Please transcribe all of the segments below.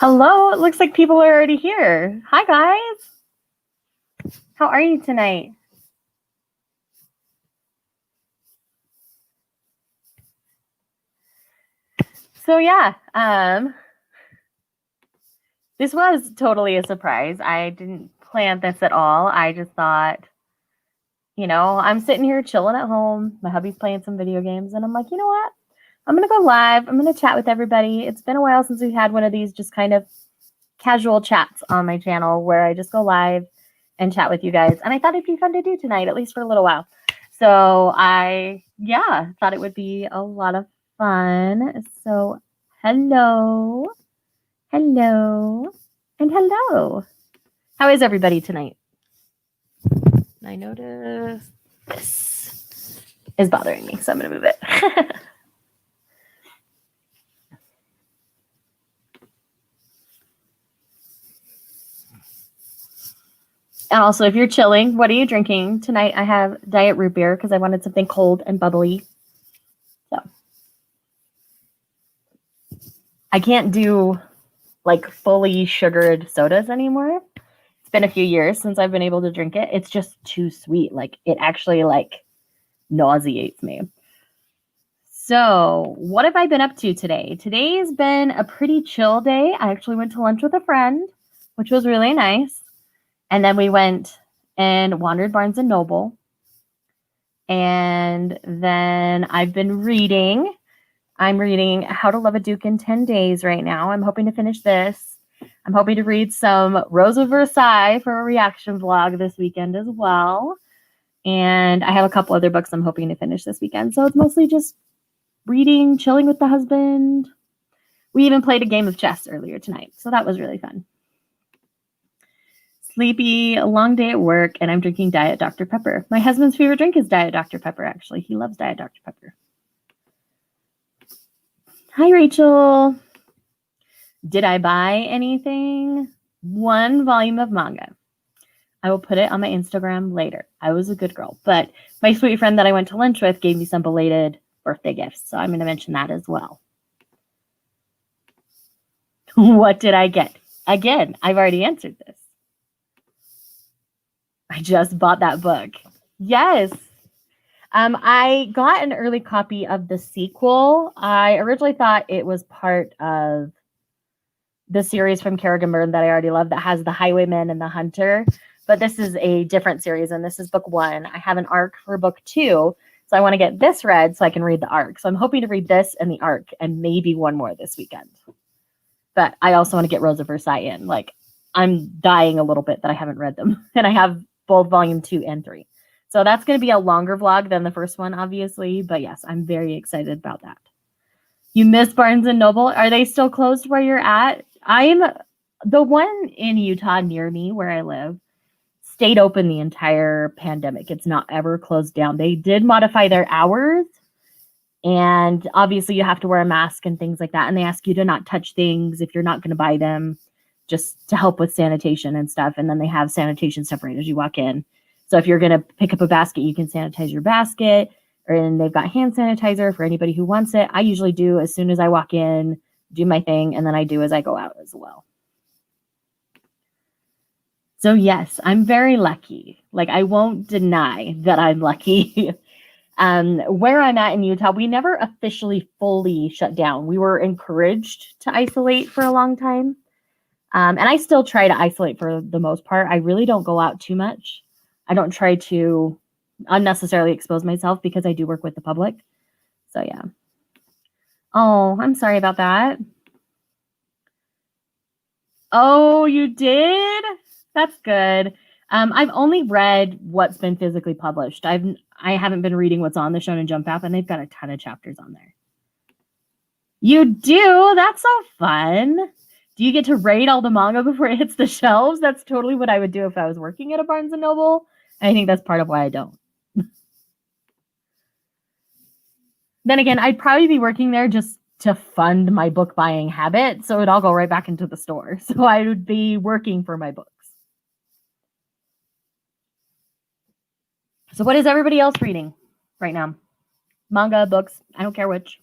Hello, it looks like people are already here. Hi, guys. How are you tonight? So yeah, this was totally a surprise. I didn't plan this at all. I just thought, I'm sitting here chilling at home. My hubby's playing some video games, and I'm like, you know what? I'm going to go live. I'm going to chat with everybody. It's been a while since we've had one of these just kind of casual chats on my channel where I just go live and chat with you guys. And I thought it'd be fun to do tonight, at least for a little while. So I thought it would be a lot of fun. So hello, and hello. How is everybody tonight? I noticed this is bothering me, so I'm going to move it. And also, if you're chilling, what are you drinking? Tonight I have diet root beer because I wanted something cold and bubbly. So I can't do like fully sugared sodas anymore. It's been a few years since I've been able to drink it. It's just too sweet. Like it actually nauseates me. So what have I been up to today? Today's been a pretty chill day. I actually went to lunch with a friend, which was really nice. And then we went and wandered Barnes & Noble. And then I've been reading. I'm reading How to Love a Duke in 10 Days right now. I'm hoping to finish this. I'm hoping to read some Rose of Versailles for a reaction vlog this weekend as well. And I have a couple other books I'm hoping to finish this weekend. So it's mostly just reading, chilling with the husband. We even played a game of chess earlier tonight. So that was really fun. Sleepy, a long day at work, and I'm drinking Diet Dr. Pepper. My husband's favorite drink is Diet Dr. Pepper, actually. He loves Diet Dr. Pepper. Hi, Rachel. Did I buy anything? One volume of manga. I will put it on my Instagram later. I was a good girl. But my sweet friend that I went to lunch with gave me some belated birthday gifts. So I'm going to mention that as well. What did I get? Again, I've already answered this. I just bought that book. Yes. I got an early copy of the sequel. I originally thought it was part of the series from Kerrigan Byrne that I already love that has the Highwayman and the Hunter. But this is a different series, and this is book 1. I have an arc for book 2, so I want to get this read so I can read the arc. So I'm hoping to read this and the arc and maybe one more this weekend. But I also want to get Rose of Versailles in. I'm dying a little bit that I haven't read them. And I have both volume 2 and 3. So that's going to be a longer vlog than the first one, obviously. But yes, I'm very excited about that. You miss Barnes & Noble? Are they still closed where you're at? I'm the one in Utah near me where I live stayed open the entire pandemic. It's not ever closed down. They did modify their hours. And obviously you have to wear a mask and things like that. And they ask you to not touch things if you're not going to buy them, just to help with sanitation and stuff. And then they have sanitation separate as you walk in. So if you're going to pick up a basket, you can sanitize your basket. And they've got hand sanitizer for anybody who wants it. I usually do as soon as I walk in, do my thing, and then I do as I go out as well. So yes, I'm very lucky. I won't deny that I'm lucky. Where I'm at in Utah, we never officially fully shut down. We were encouraged to isolate for a long time. And I still try to isolate for the most part. I really don't go out too much. I don't try to unnecessarily expose myself because I do work with the public. So yeah. Oh, I'm sorry about that. Oh, you did? That's good. I've only read what's been physically published. I haven't been reading what's on the Shonen Jump app, and they've got a ton of chapters on there. You do? That's so fun. Do you get to rate all the manga before it hits the shelves? That's totally what I would do if I was working at a Barnes & Noble. I think that's part of why I don't. Then again, I'd probably be working there just to fund my book buying habit, so it'd all go right back into the store. So I would be working for my books. So what is everybody else reading right now? Manga, books, I don't care which.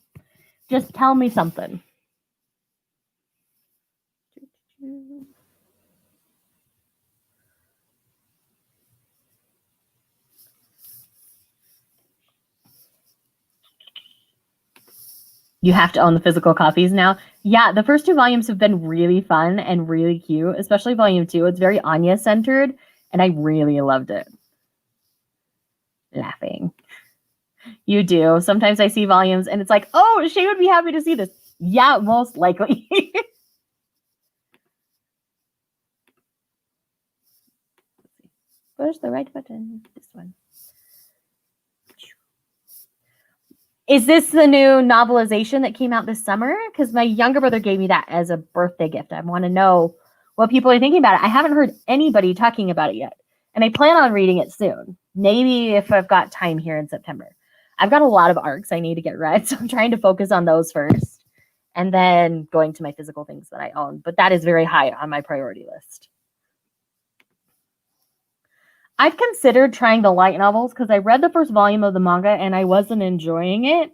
Just tell me something. You have to own the physical copies now. Yeah, the first 2 volumes have been really fun and really cute, especially volume 2. It's very Anya centered, and I really loved it. Laughing. You do. Sometimes I see volumes and it's like, oh, she would be happy to see this. Yeah, most likely. Push the right button. This one. Is this the new novelization that came out this summer? Because my younger brother gave me that as a birthday gift. I want to know what people are thinking about it. I haven't heard anybody talking about it yet. And I plan on reading it soon. Maybe if I've got time here in September. I've got a lot of arcs I need to get read, so I'm trying to focus on those first. And then going to my physical things that I own. But that is very high on my priority list. I've considered trying the light novels because I read the first volume of the manga and I wasn't enjoying it.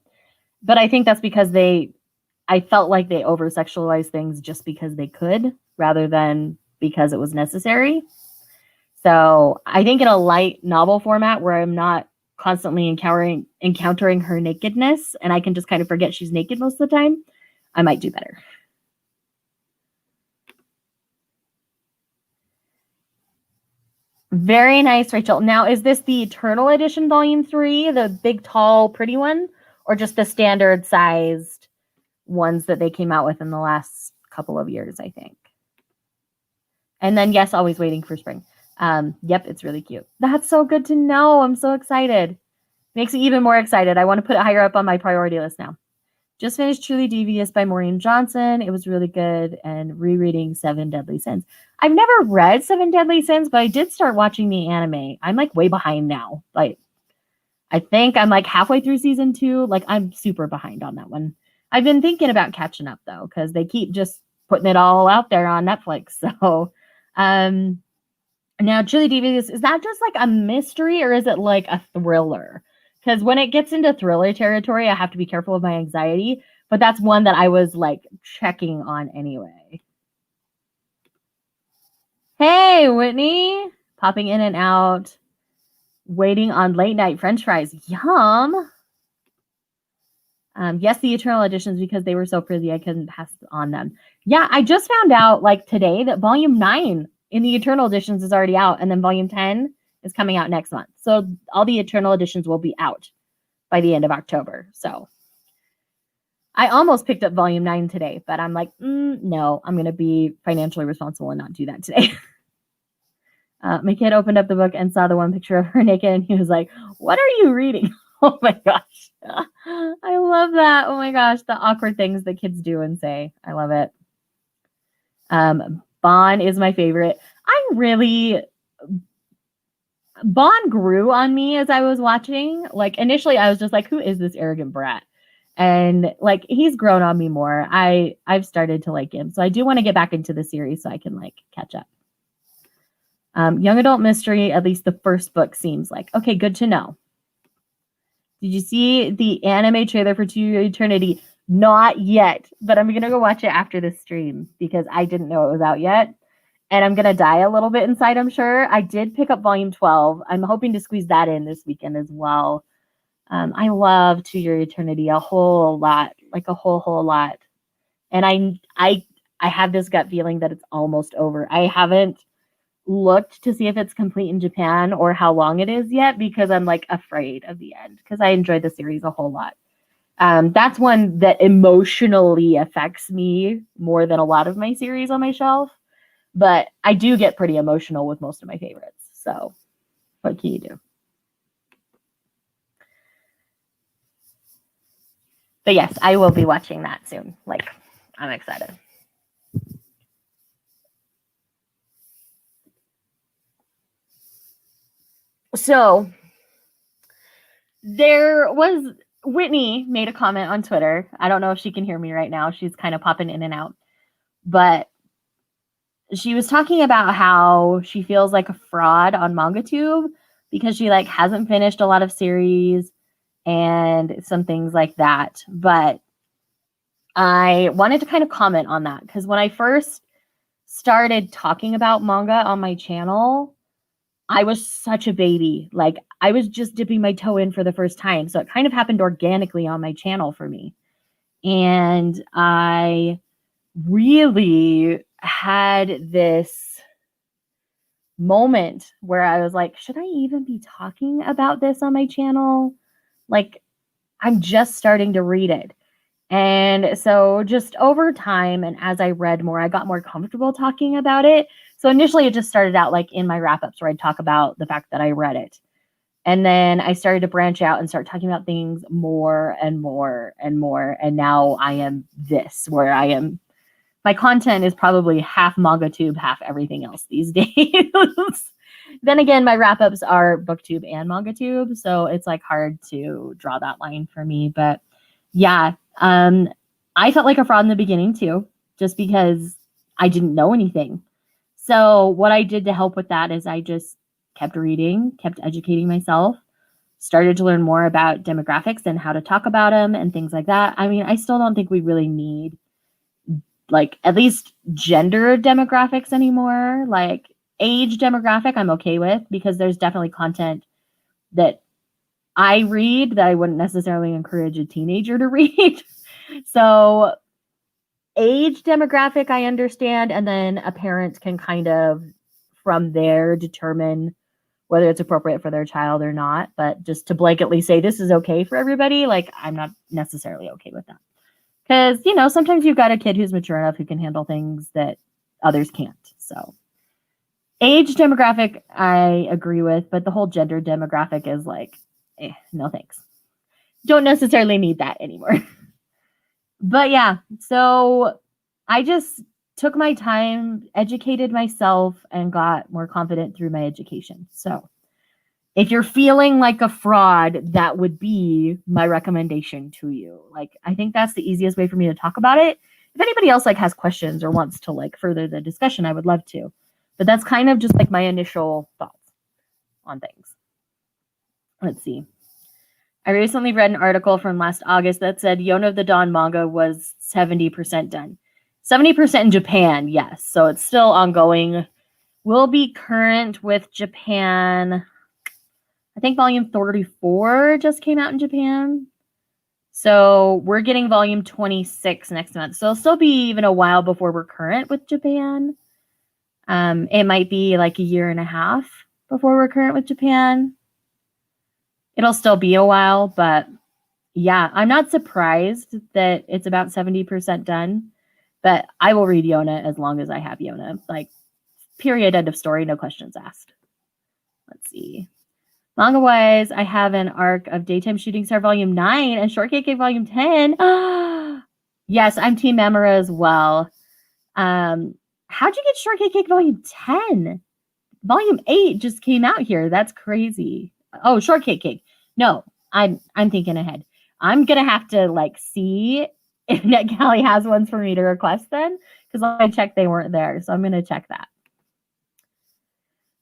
But I think that's because I felt like they over-sexualized things just because they could rather than because it was necessary. So I think in a light novel format where I'm not constantly encountering her nakedness and I can just kind of forget she's naked most of the time, I might do better. Very nice, Rachel. Now, is this the Eternal Edition Volume 3, the big, tall, pretty one, or just the standard sized ones that they came out with in the last couple of years, I think? And then, yes, always waiting for spring. Yep, it's really cute. That's so good to know. I'm so excited. Makes me even more excited. I want to put it higher up on my priority list now. Just finished Truly Devious by Maureen Johnson. It was really good. And rereading Seven Deadly Sins. I've never read Seven Deadly Sins, but I did start watching the anime. I'm like way behind now. Like, I think I'm like halfway through season 2. Like, I'm super behind on that one. I've been thinking about catching up though, because they keep just putting it all out there on Netflix. So, now Truly Devious, is that just like a mystery or is it like a thriller? Because when it gets into thriller territory, I have to be careful of my anxiety. But that's one that I was like checking on anyway. Hey, Whitney. Popping in and out. Waiting on late night French fries. Yum. Yes, the Eternal Editions, because they were so pretty, I couldn't pass on them. Yeah, I just found out like today that volume 9 in the Eternal Editions is already out. And then volume 10 is coming out next month. So all the Eternal Editions will be out by the end of October. So I almost picked up volume 9 today, but I'm like, no, I'm going to be financially responsible and not do that today. My kid opened up the book and saw the one picture of her naked and he was like, what are you reading? Oh my gosh. I love that. Oh my gosh. The awkward things that kids do and say. I love it. Bon is my favorite. Bon grew on me as I was watching. Like initially I was just like, who is this arrogant brat? And like he's grown on me more. I've started to like him. So I do want to get back into the series so I can like catch up. Young adult mystery, at least the first book seems like. Okay, good to know. Did you see the anime trailer for To Your Eternity? Not yet, but I'm going to go watch it after the stream because I didn't know it was out yet. And I'm going to die a little bit inside, I'm sure. I did pick up volume 12. I'm hoping to squeeze that in this weekend as well. I love To Your Eternity a whole lot, like a whole lot. And I have this gut feeling that it's almost over. I haven't looked to see if it's complete in Japan or how long it is yet because I'm like afraid of the end because I enjoyed the series a whole lot. That's one that emotionally affects me more than a lot of my series on my shelf. But I do get pretty emotional with most of my favorites. So what can you do? But yes, I will be watching that soon. Like, I'm excited. So there was Whitney made a comment on Twitter. I don't know if she can hear me right now. She's kind of popping in and out. But she was talking about how she feels like a fraud on MangaTube because she like hasn't finished a lot of series and some things like that. But I wanted to kind of comment on that because when I first started talking about manga on my channel, I was such a baby. Like I was just dipping my toe in for the first time. So it kind of happened organically on my channel for me. And I really had this moment where I was like, should I even be talking about this on my channel? Like, I'm just starting to read it. And so just over time and as I read more, I got more comfortable talking about it. So initially it just started out like in my wrap-ups where I'd talk about the fact that I read it. And then I started to branch out and start talking about things more and more and more. And now I am this, where I am, my content is probably half MangaTube, half everything else these days. Then again, my wrap-ups are BookTube and MangaTube. So it's like hard to draw that line for me. But yeah, I felt like a fraud in the beginning too, just because I didn't know anything. So what I did to help with that is I just kept reading, kept educating myself, started to learn more about demographics and how to talk about them and things like that. I mean, I still don't think we really need like at least gender demographics anymore. Like age demographic, I'm okay with because there's definitely content that I read that I wouldn't necessarily encourage a teenager to read. So age demographic, I understand. And then a parent can kind of from there determine whether it's appropriate for their child or not. But just to blanketly say this is okay for everybody, like I'm not necessarily okay with that. Because, you know, sometimes you've got a kid who's mature enough who can handle things that others can't. So age demographic, I agree with, but the whole gender demographic is like, no thanks. Don't necessarily need that anymore. But yeah, so I just took my time, educated myself, and got more confident through my education. So if you're feeling like a fraud, that would be my recommendation to you. Like, I think that's the easiest way for me to talk about it. If anybody else like has questions or wants to like further the discussion, I would love to. But that's kind of just like my initial thoughts on things. Let's see. I recently read an article from last August that said Yona of the Dawn manga was 70% done. 70% in Japan, yes. So it's still ongoing. We'll be current with Japan. I think volume 34 just came out in Japan. So we're getting volume 26 next month. So it'll still be even a while before we're current with Japan. It might be like a year and a half before we're current with Japan. It'll still be a while, but yeah, I'm not surprised that it's about 70% done, but I will read Yona as long as I have Yona. Like, period, end of story, no questions asked. Let's see. Manga-wise, I have an arc of Daytime Shooting Star Volume 9 and Short Cake Volume 10. Yes, I'm Team Mamura as well. How'd you get Short Cake Volume 10? Volume 8 just came out here. That's crazy. Oh, Short Cake. No, I'm thinking ahead. I'm gonna have to like see if NetGalley has ones for me to request then, because I checked they weren't there. So I'm gonna check that.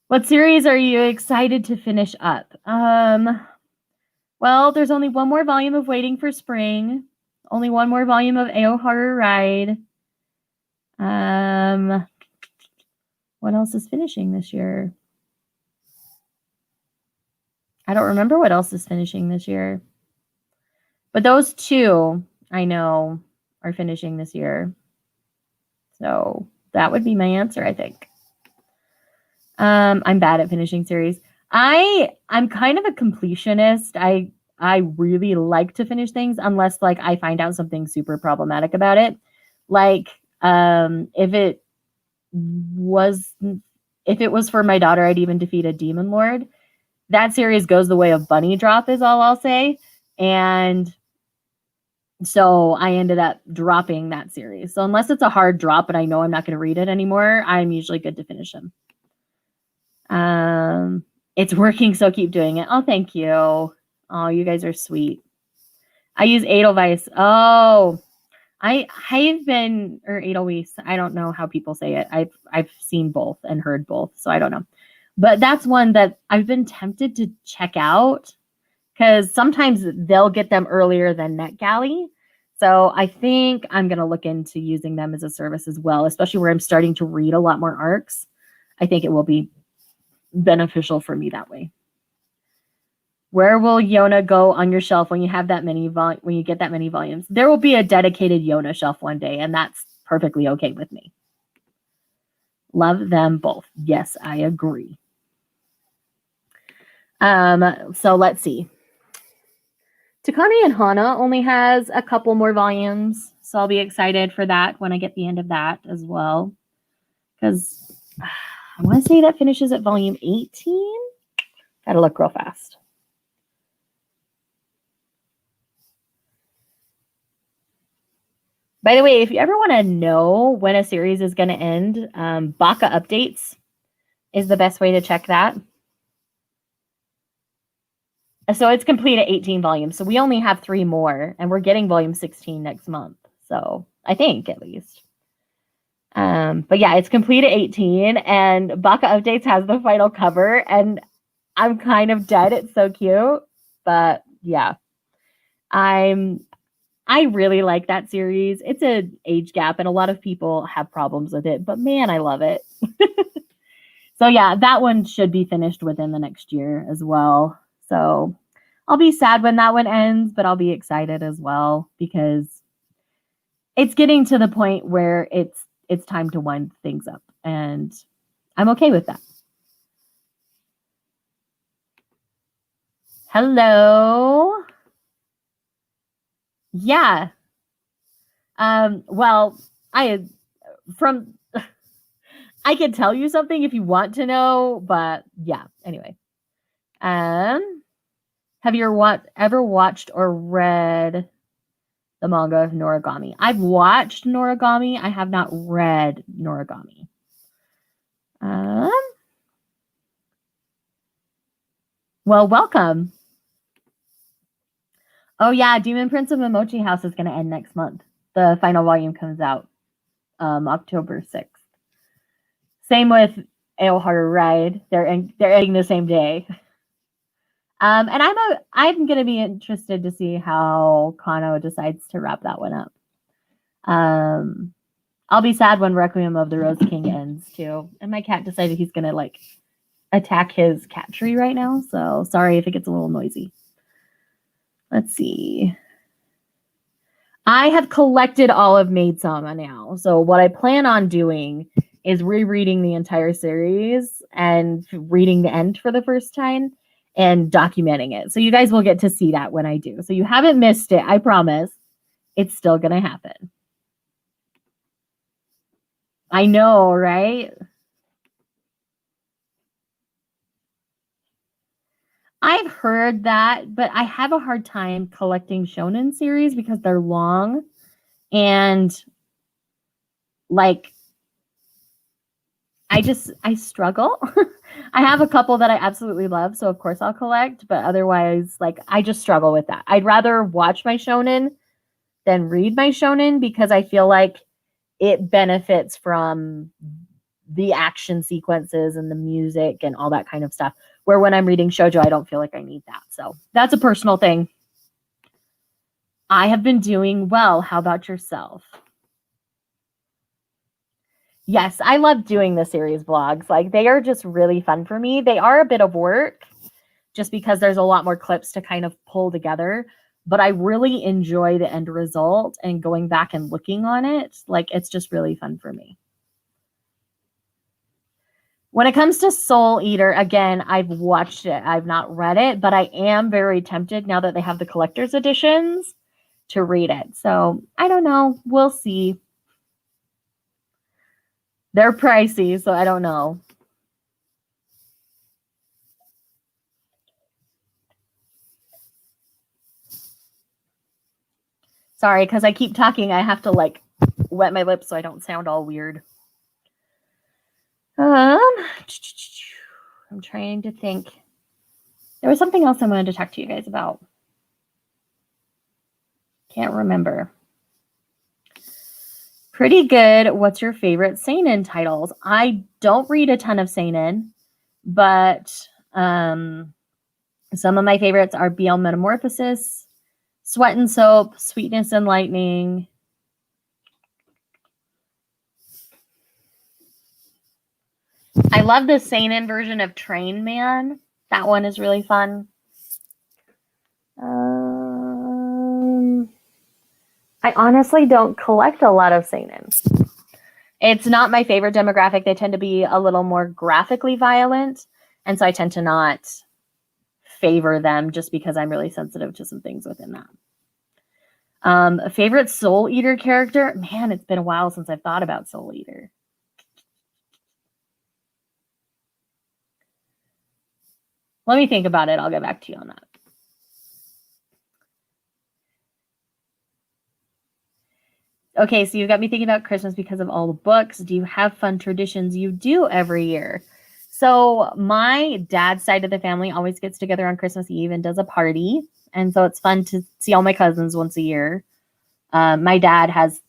What series are you excited to finish up? Well, there's only one more volume of Waiting for Spring. Only one more volume of AO Horror Ride. What else is finishing this year? I don't remember what else is finishing this year. But those two, I know, are finishing this year. So that would be my answer, I think. I'm bad at finishing series. I'm kind of a completionist. I really like to finish things unless like I find out something super problematic about it. Like if it was for my daughter, I'd even defeat a demon lord. That series goes the way of Bunny Drop is all I'll say. And so I ended up dropping that series. So unless it's a hard drop and I know I'm not going to read it anymore, I'm usually good to finish them. It's working, so keep doing it. Oh, thank you. Oh, you guys are sweet. I use Edelweiss. Oh, I've been, or Edelweiss. I don't know how people say it. I've seen both and heard both, so I don't know. But that's one that I've been tempted to check out because sometimes they'll get them earlier than NetGalley. So I think I'm going to look into using them as a service as well, especially where I'm starting to read a lot more arcs. I think it will be beneficial for me that way. Where will Yona go on your shelf when you have that many when you get that many volumes? There will be a dedicated Yona shelf one day, and that's perfectly okay with me. Love them both. Yes, I agree. So let's see. Takane and Hana only has a couple more volumes, so I'll be excited for that when I get the end of that as well. Because I want to say that finishes at volume 18. Gotta look real fast. By the way, if you ever want to know when a series is going to end, Baka Updates is the best way to check that. So it's complete at 18 volumes. So we only have 3 more, and we're getting volume 16 next month. So I think at least. But yeah, it's complete at 18, and Baka Updates has the final cover, and I'm kind of dead. It's so cute. But yeah, I really like that series. It's an age gap, and a lot of people have problems with it, but man, I love it. So yeah, that one should be finished within the next year as well. So I'll be sad when that one ends, but I'll be excited as well because it's getting to the point where it's time to wind things up, and I'm okay with that. Hello. Yeah. Well, I could tell you something if you want to know, but yeah, anyway. Have you ever watched or read the manga of Noragami? I've watched Noragami. I have not read Noragami. Well, welcome. Oh yeah, Demon Prince of Momochi House is going to end next month. The final volume comes out October 6th. Same with Aoharu Ride. They're ending the same day. And I'm going to be interested to see how Kano decides to wrap that one up. I'll be sad when Requiem of the Rose King ends too. And my cat decided he's going to like attack his cat tree right now. So sorry if it gets a little noisy. Let's see. I have collected all of Maid Sama now. So what I plan on doing is rereading the entire series and reading the end for the first time and documenting it. So you guys will get to see that when I do. So you haven't missed it. I promise. It's still going to happen. I know, right? I've heard that, but I have a hard time collecting shonen series because they're long and like I struggle. I have a couple that I absolutely love, so of course I'll collect, but otherwise like I just struggle with that. I'd rather watch my shonen than read my shonen because I feel like it benefits from the action sequences and the music and all that kind of stuff. Where when I'm reading shoujo, I don't feel like I need that. So that's a personal thing. I have been doing well. How about yourself? Yes, I love doing the series vlogs. Like they are just really fun for me. They are a bit of work just because there's a lot more clips to kind of pull together. But I really enjoy the end result and going back and looking on it. Like it's just really fun for me. When it comes to Soul Eater, again, I've watched it. I've not read it, but I am very tempted now that they have the collector's editions to read it. So I don't know. We'll see. They're pricey, so I don't know. Sorry, because I keep talking. I have to like wet my lips so I don't sound all weird. I'm trying to think. There was something else I wanted to talk to you guys about. Can't remember. Pretty good. What's your favorite seinen titles? I don't read a ton of seinen, but some of my favorites are BL Metamorphosis, Sweat and Soap, Sweetness and Lightning. I love the seinen version of Train Man. That one is really fun. I honestly don't collect a lot of seinen. It's not my favorite demographic. They tend to be a little more graphically violent, and so I tend to not favor them just because I'm really sensitive to some things within that. A favorite Soul Eater character? Man, it's been a while since I've thought about Soul Eater. Let me think about it. I'll get back to you on that. Okay, so you got me thinking about Christmas because of all the books. Do you have fun traditions you do every year? So my dad's side of the family always gets together on Christmas Eve and does a party. And so it's fun to see all my cousins once a year. My dad has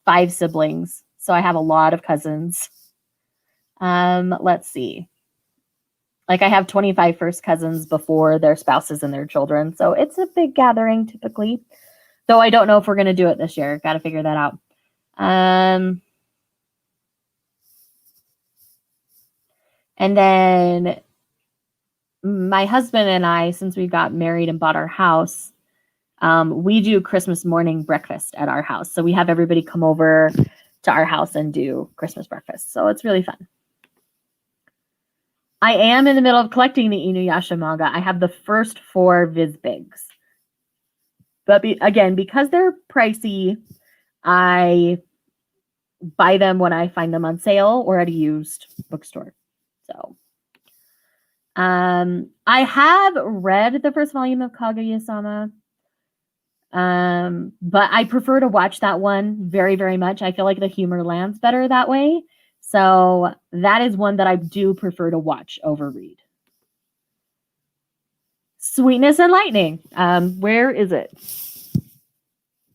5 siblings, so I have a lot of cousins. Let's see. Like I have 25 first cousins before their spouses and their children. So it's a big gathering typically. Though I don't know if we're going to do it this year. Got to figure that out. And then my husband and I, since we got married and bought our house, we do Christmas morning breakfast at our house. So we have everybody come over to our house and do Christmas breakfast. So it's really fun. I am in the middle of collecting the Inuyasha manga. I have the first 4 Vizbigs. But again, because they're pricey, I buy them when I find them on sale or at a used bookstore. So I have read the first volume of Kaguya-sama. But I prefer to watch that one very, very much. I feel like the humor lands better that way. So that is one that I do prefer to watch over read. Sweetness and Lightning. Where is it?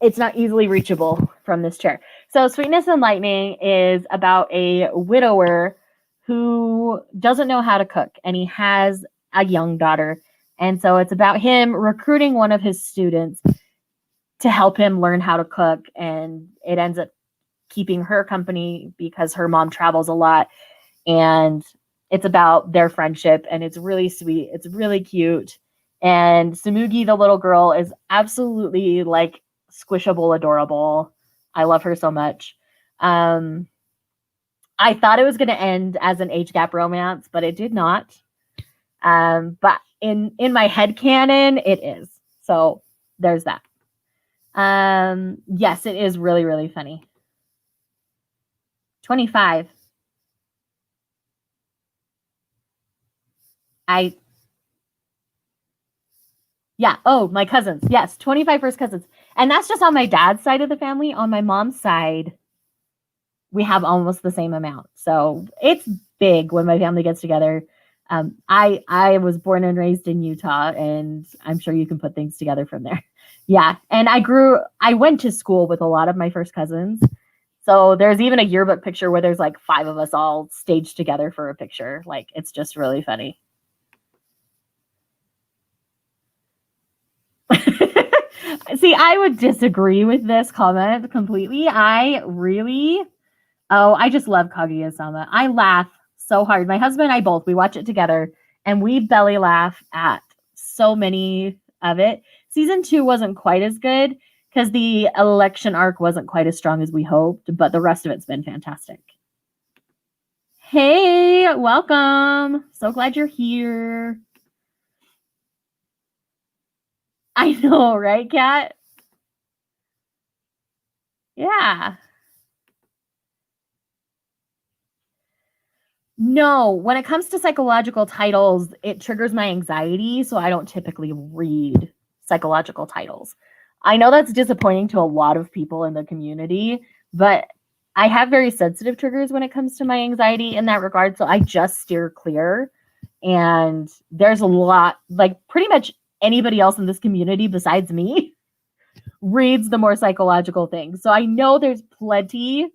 It's not easily reachable from this chair. So Sweetness and Lightning is about a widower who doesn't know how to cook, and he has a young daughter. And so it's about him recruiting one of his students to help him learn how to cook, and it ends up keeping her company because her mom travels a lot, and it's about their friendship, and it's really sweet. It's really cute. And Sumugi, the little girl, is absolutely like squishable, adorable. I love her so much. I thought it was going to end as an age gap romance, but it did not. But in my head canon, it is. So there's that. Yes, it is really, really funny. 25. Yeah. Oh, my cousins. Yes. 25 first cousins. And that's just on my dad's side of the family. On my mom's side, we have almost the same amount. So it's big when my family gets together. I was born and raised in Utah, and I'm sure you can put things together from there. Yeah. And I went to school with a lot of my first cousins. So there's even a yearbook picture where there's like 5 of us all staged together for a picture. Like, it's just really funny. See, I would disagree with this comment completely. I just love Kaguya-sama. I laugh so hard. My husband and I both, we watch it together, and we belly laugh at so many of it. Season 2 wasn't quite as good because the election arc wasn't quite as strong as we hoped, but the rest of it's been fantastic. Hey, welcome. So glad you're here. I know, right, Kat? Yeah. No, when it comes to psychological titles, it triggers my anxiety, so I don't typically read psychological titles. I know that's disappointing to a lot of people in the community, but I have very sensitive triggers when it comes to my anxiety in that regard, so I just steer clear. And there's a lot, like pretty much anybody else in this community besides me reads the more psychological things. So I know there's plenty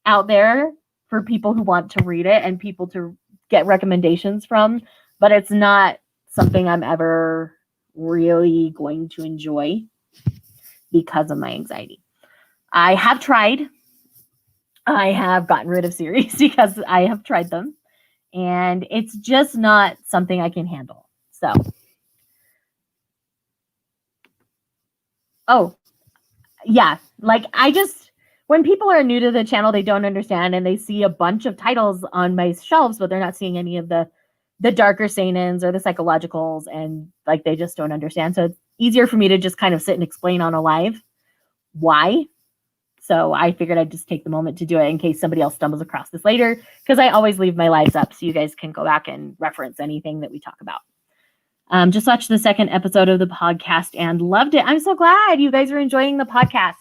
out there for people who want to read it and people to get recommendations from, but it's not something I'm ever really going to enjoy because of my anxiety. I have tried. I have gotten rid of series because I have tried them, and it's just not something I can handle. So, oh, yeah, like when people are new to the channel, they don't understand and they see a bunch of titles on my shelves, but they're not seeing any of the darker seinens or the psychologicals, and like they just don't understand. So it's easier for me to just kind of sit and explain on a live why. So I figured I'd just take the moment to do it in case somebody else stumbles across this later, because I always leave my lives up so you guys can go back and reference anything that we talk about. Just watched the second episode of the podcast and loved it. I'm so glad you guys are enjoying the podcast.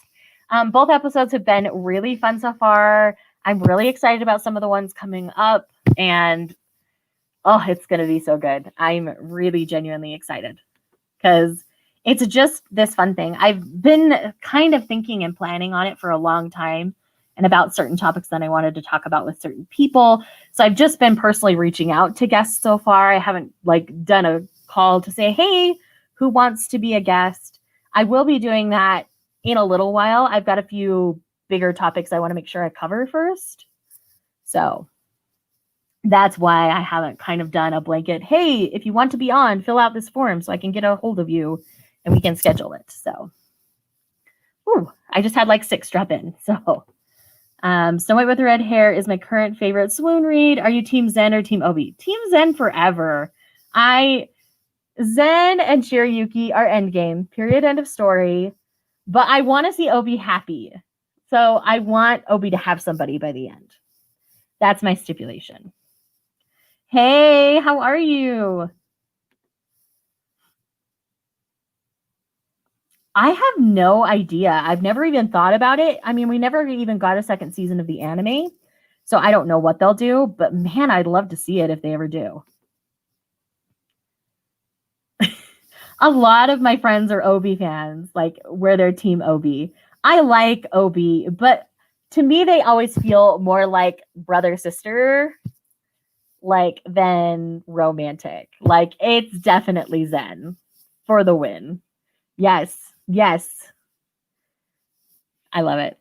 Both episodes have been really fun so far. I'm really excited about some of the ones coming up, and oh, it's going to be so good. I'm really genuinely excited because it's just this fun thing. I've been kind of thinking and planning on it for a long time and about certain topics that I wanted to talk about with certain people. So I've just been personally reaching out to guests so far. I haven't like done a call to say, hey, who wants to be a guest? I will be doing that in a little while. I've got a few bigger topics I want to make sure I cover first. So that's why I haven't kind of done a blanket, hey, if you want to be on, fill out this form so I can get a hold of you and we can schedule it. So, I just had like 6 drop in. So, Snow White with Red Hair is my current favorite swoon read. Are you Team Zen or Team Obi? Team Zen forever. Zen and Shirayuki are endgame, period, end of story. But I want to see Obi happy. So I want Obi to have somebody by the end. That's my stipulation. Hey, how are you? I have no idea. I've never even thought about it. I mean, we never even got a second season of the anime. So I don't know what they'll do. But man, I'd love to see it if they ever do. A lot of my friends are Obi fans, like where they're Team Obi. I like Obi, but to me, they always feel more like brother sister, like than romantic. Like it's definitely Zen for the win. Yes. I love it.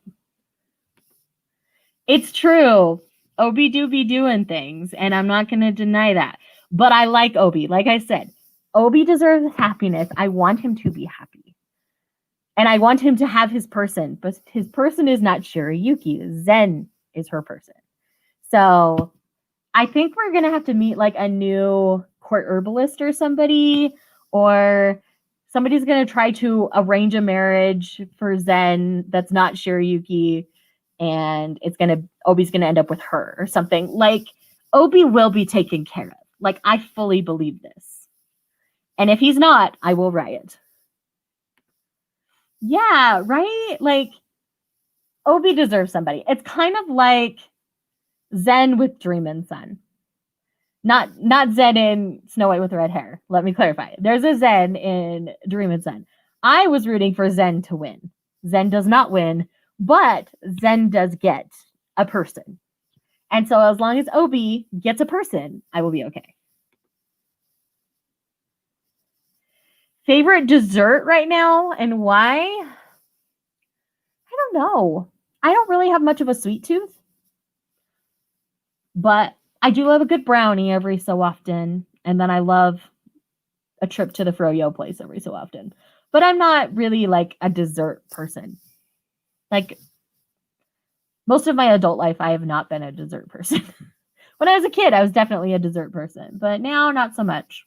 It's true. Obi do be doing things, and I'm not going to deny that. But I like Obi. Like I said, Obi deserves happiness. I want him to be happy. And I want him to have his person, but his person is not Shirayuki. Zen is her person. So I think we're going to have to meet like a new court herbalist or somebody, or somebody's going to try to arrange a marriage for Zen that's not Shirayuki, and Obi's going to end up with her or something. Like Obi will be taken care of. Like I fully believe this. And if he's not, I will riot. Yeah, right? Like Obi deserves somebody. It's kind of like Zen with Dream and Sun. Not Zen in Snow White with Red Hair. Let me clarify. There's a Zen in Dream and Sun. I was rooting for Zen to win. Zen does not win, but Zen does get a person. And so as long as Obi gets a person, I will be okay. Favorite dessert right now and why? I don't know. I don't really have much of a sweet tooth, but I do love a good brownie every so often. And then I love a trip to the froyo place every so often. But I'm not really like a dessert person. Like most of my adult life, I have not been a dessert person. When I was a kid, I was definitely a dessert person, but now not so much.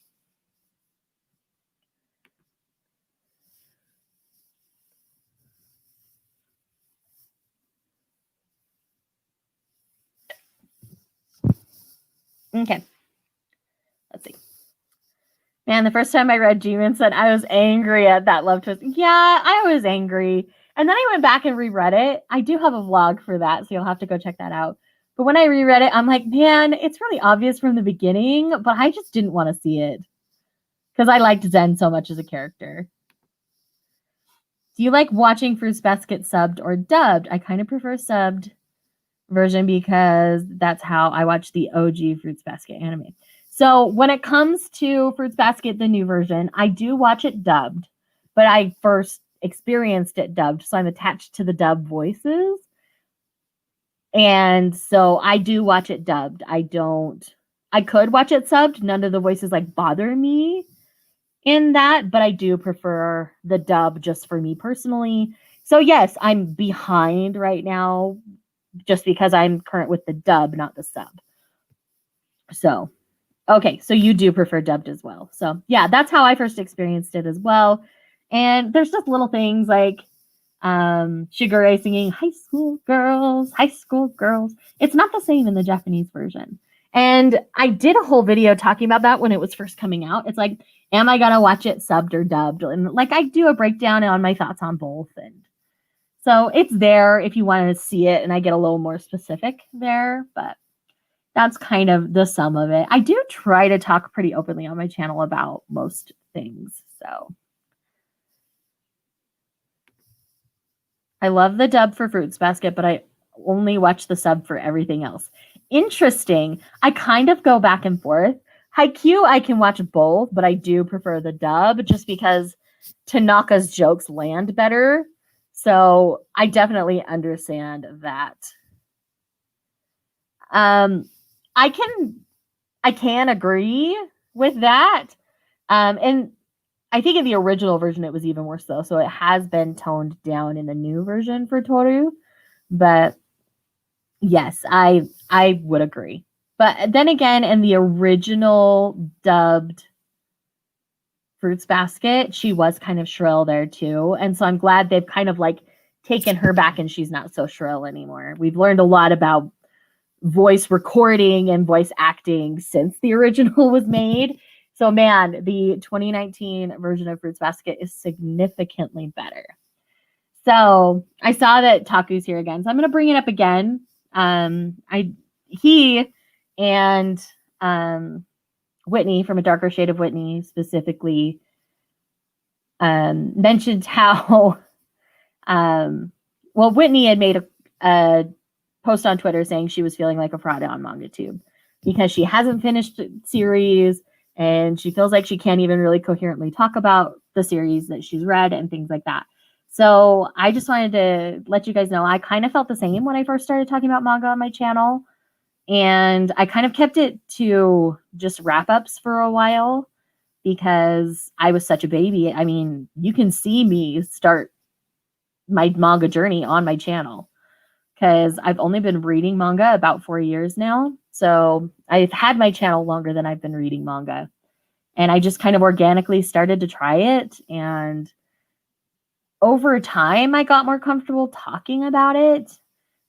Okay. Let's see. Man, the first time I read Demon said I was angry at that love twist. Yeah, I was angry. And then I went back and reread it. I do have a vlog for that, so you'll have to go check that out. But when I reread it, I'm like, man, it's really obvious from the beginning, but I just didn't want to see it. Because I liked Zen so much as a character. Do you like watching Fruits Basket subbed or dubbed? I kind of prefer subbed version because that's how I watch the OG Fruits Basket anime. So when it comes to Fruits Basket, the new version, I do watch it dubbed, but I first experienced it dubbed, so I'm attached to the dub voices. And so I do watch it dubbed. I could watch it subbed. None of the voices like bother me in that, but I do prefer the dub just for me personally. So yes, I'm behind right now just because I'm current with the dub, not the sub. So, okay, so you do prefer dubbed as well. So, yeah, that's how I first experienced it as well. And there's just little things like Shigure singing high school girls, high school girls. It's not the same in the Japanese version. And I did a whole video talking about that when it was first coming out. It's like, am I gonna watch it subbed or dubbed? And like I do a breakdown on my thoughts on both. And so it's there if you want to see it, and I get a little more specific there, but that's kind of the sum of it. I do try to talk pretty openly on my channel about most things. So I love the dub for Fruits Basket, but I only watch the sub for everything else. Interesting. I kind of go back and forth. Haikyuu, I can watch both, but I do prefer the dub just because Tanaka's jokes land better. So I definitely understand that. I can agree with that. And I think in the original version it was even worse though. So it has been toned down in the new version for Toru. But yes, I would agree. But then again, in the original dubbed Fruits Basket, she was kind of shrill there too. And so I'm glad they've kind of like taken her back and she's not so shrill anymore. We've learned a lot about voice recording and voice acting since the original was made. So man, the 2019 version of Fruits Basket is significantly better. So I saw that Taku's here again, so I'm going to bring it up again. He and Whitney from A Darker Shade of Whitney specifically mentioned how Whitney had made a post on Twitter saying she was feeling like a fraud on MangaTube because she hasn't finished the series and she feels like she can't even really coherently talk about the series that she's read and things like that. So I just wanted to let you guys know I kind of felt the same when I first started talking about manga on my channel. And I kind of kept it to just wrap-ups for a while because I was such a baby. I mean, you can see me start my manga journey on my channel because I've only been reading manga about 4 years now. So I've had my channel longer than I've been reading manga. And I just kind of organically started to try it. And over time, I got more comfortable talking about it.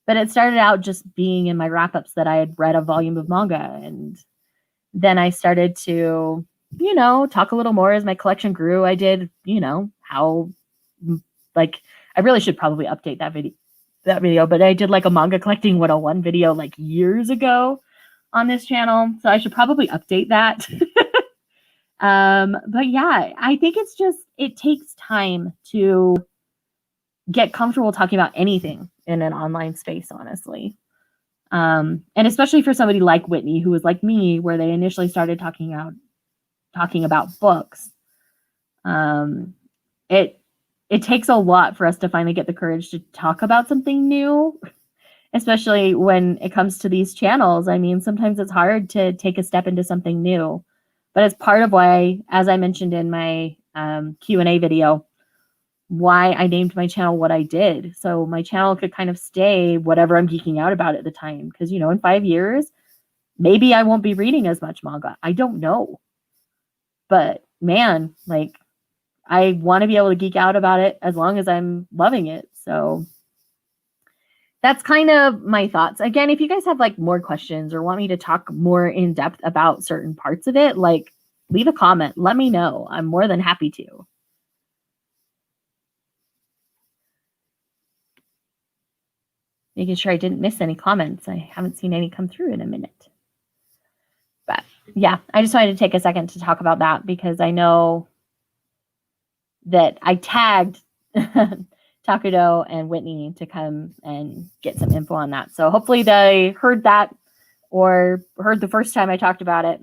But it started out just being in my wrap-ups that I had read a volume of manga. And then I started to, talk a little more as my collection grew. I did, how, like, I really should probably update that video, but I did like a manga collecting 101 video like years ago on this channel. So I should probably update that. But yeah, I think it takes time to get comfortable talking about anything in an online space, honestly. And especially for somebody like Whitney, who was like me, where they initially started talking about books. It takes a lot for us to finally get the courage to talk about something new, especially when it comes to these channels. I mean, sometimes it's hard to take a step into something new, but it's part of why, as I mentioned in my Q&A video, why I named my channel what I did. So my channel could kind of stay whatever I'm geeking out about at the time. Because, in 5 years, maybe I won't be reading as much manga. I don't know. But man, like, I want to be able to geek out about it as long as I'm loving it. So that's kind of my thoughts. Again, if you guys have like more questions or want me to talk more in depth about certain parts of it, like leave a comment. Let me know. I'm more than happy to. Making sure I didn't miss any comments. I haven't seen any come through in a minute. But yeah, I just wanted to take a second to talk about that because I know that I tagged Takudo and Whitney to come and get some info on that. So hopefully they heard that or heard the first time I talked about it.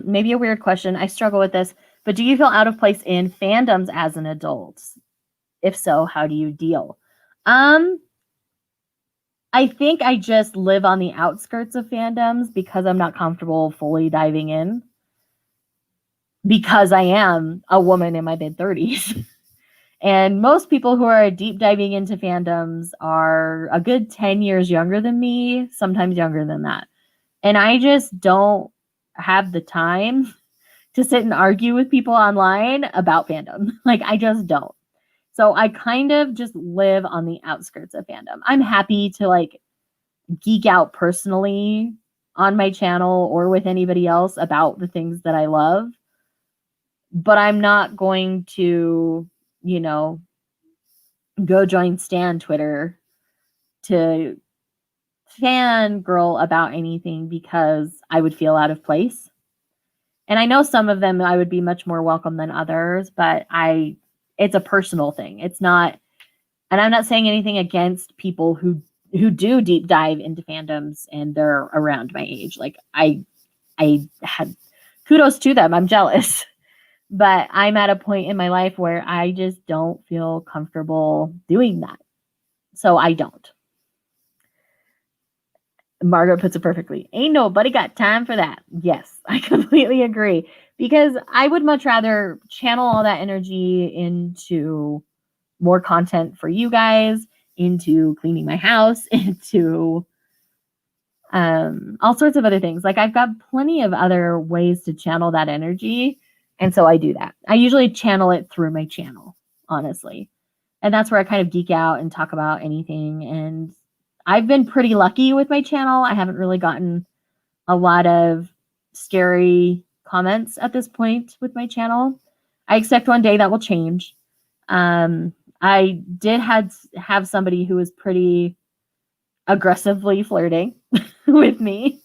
Maybe a weird question. I struggle with this, but do you feel out of place in fandoms as an adult? If so, how do you deal? I think I just live on the outskirts of fandoms because I'm not comfortable fully diving in. because I am a woman in my mid 30s. And most people who are deep diving into fandoms are a good 10 years younger than me, sometimes younger than that. And I just don't have the time to sit and argue with people online about fandom. Like, I just don't. So I kind of just live on the outskirts of fandom. I'm happy to like geek out personally on my channel or with anybody else about the things that I love. But I'm not going to, you know, go join Stan Twitter to fangirl about anything because I would feel out of place. And I know some of them I would be much more welcome than others, but it's a personal thing. It's not, and I'm not saying anything against people who do deep dive into fandoms and they're around my age. Like I had kudos to them. I'm jealous. But I'm at a point in my life where I just don't feel comfortable doing that. So I don't. Margaret puts it perfectly. Ain't nobody got time for that. Yes, I completely agree. Because I would much rather channel all that energy into more content for you guys, into cleaning my house, into all sorts of other things. Like I've got plenty of other ways to channel that energy. And so I do that. I usually channel it through my channel, honestly. And that's where I kind of geek out and talk about anything. And I've been pretty lucky with my channel. I haven't really gotten a lot of scary comments at this point with my channel. I expect one day that will change. I did have somebody who was pretty aggressively flirting with me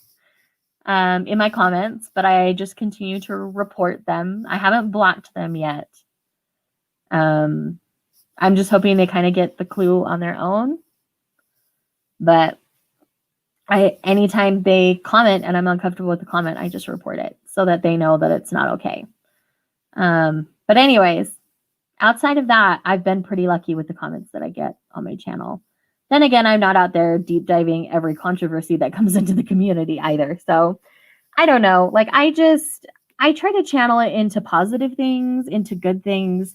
in my comments, but I just continue to report them. I haven't blocked them yet. I'm just hoping they kind of get the clue on their own. But anytime they comment and I'm uncomfortable with the comment, I just report it so that they know that it's not okay. But anyways, outside of that, I've been pretty lucky with the comments that I get on my channel. Then again, I'm not out there deep diving every controversy that comes into the community either. So I don't know. Like I try to channel it into positive things, into good things.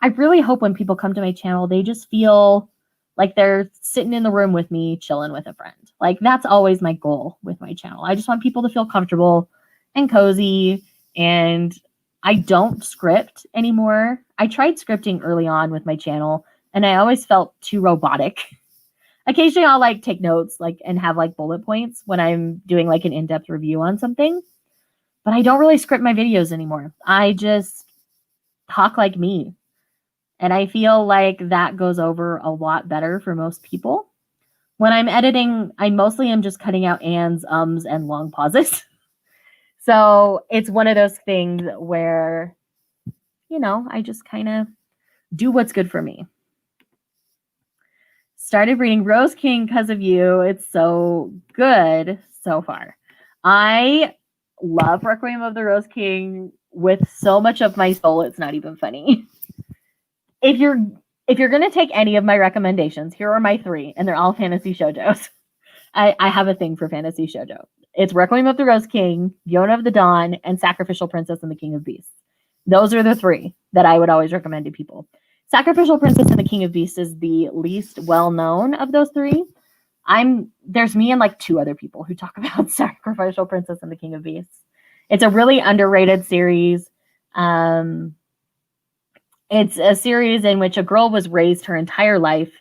I really hope when people come to my channel, they just feel like they're sitting in the room with me, chilling with a friend. Like that's always my goal with my channel. I just want people to feel comfortable and cozy. And I don't script anymore. I tried scripting early on with my channel and I always felt too robotic. Occasionally I'll like take notes like and have like bullet points when I'm doing like an in-depth review on something. But I don't really script my videos anymore. I just talk like me. And I feel like that goes over a lot better for most people. When I'm editing, I mostly am just cutting out ands, ums, and long pauses. So it's one of those things where, you know, I just kind of do what's good for me. Started reading Rose King because of you. It's so good so far. I love Requiem of the Rose King with so much of my soul, it's not even funny. If you're going to take any of my recommendations, here are my 3, and they're all fantasy shoujos. I have a thing for fantasy shoujo. It's Requiem of the Rose King, Yona of the Dawn, and Sacrificial Princess and the King of Beasts. Those are the 3 that I would always recommend to people. Sacrificial Princess and the King of Beasts is the least well-known of those 3. There's me and like 2 other people who talk about Sacrificial Princess and the King of Beasts. It's a really underrated series. It's a series in which a girl was raised her entire life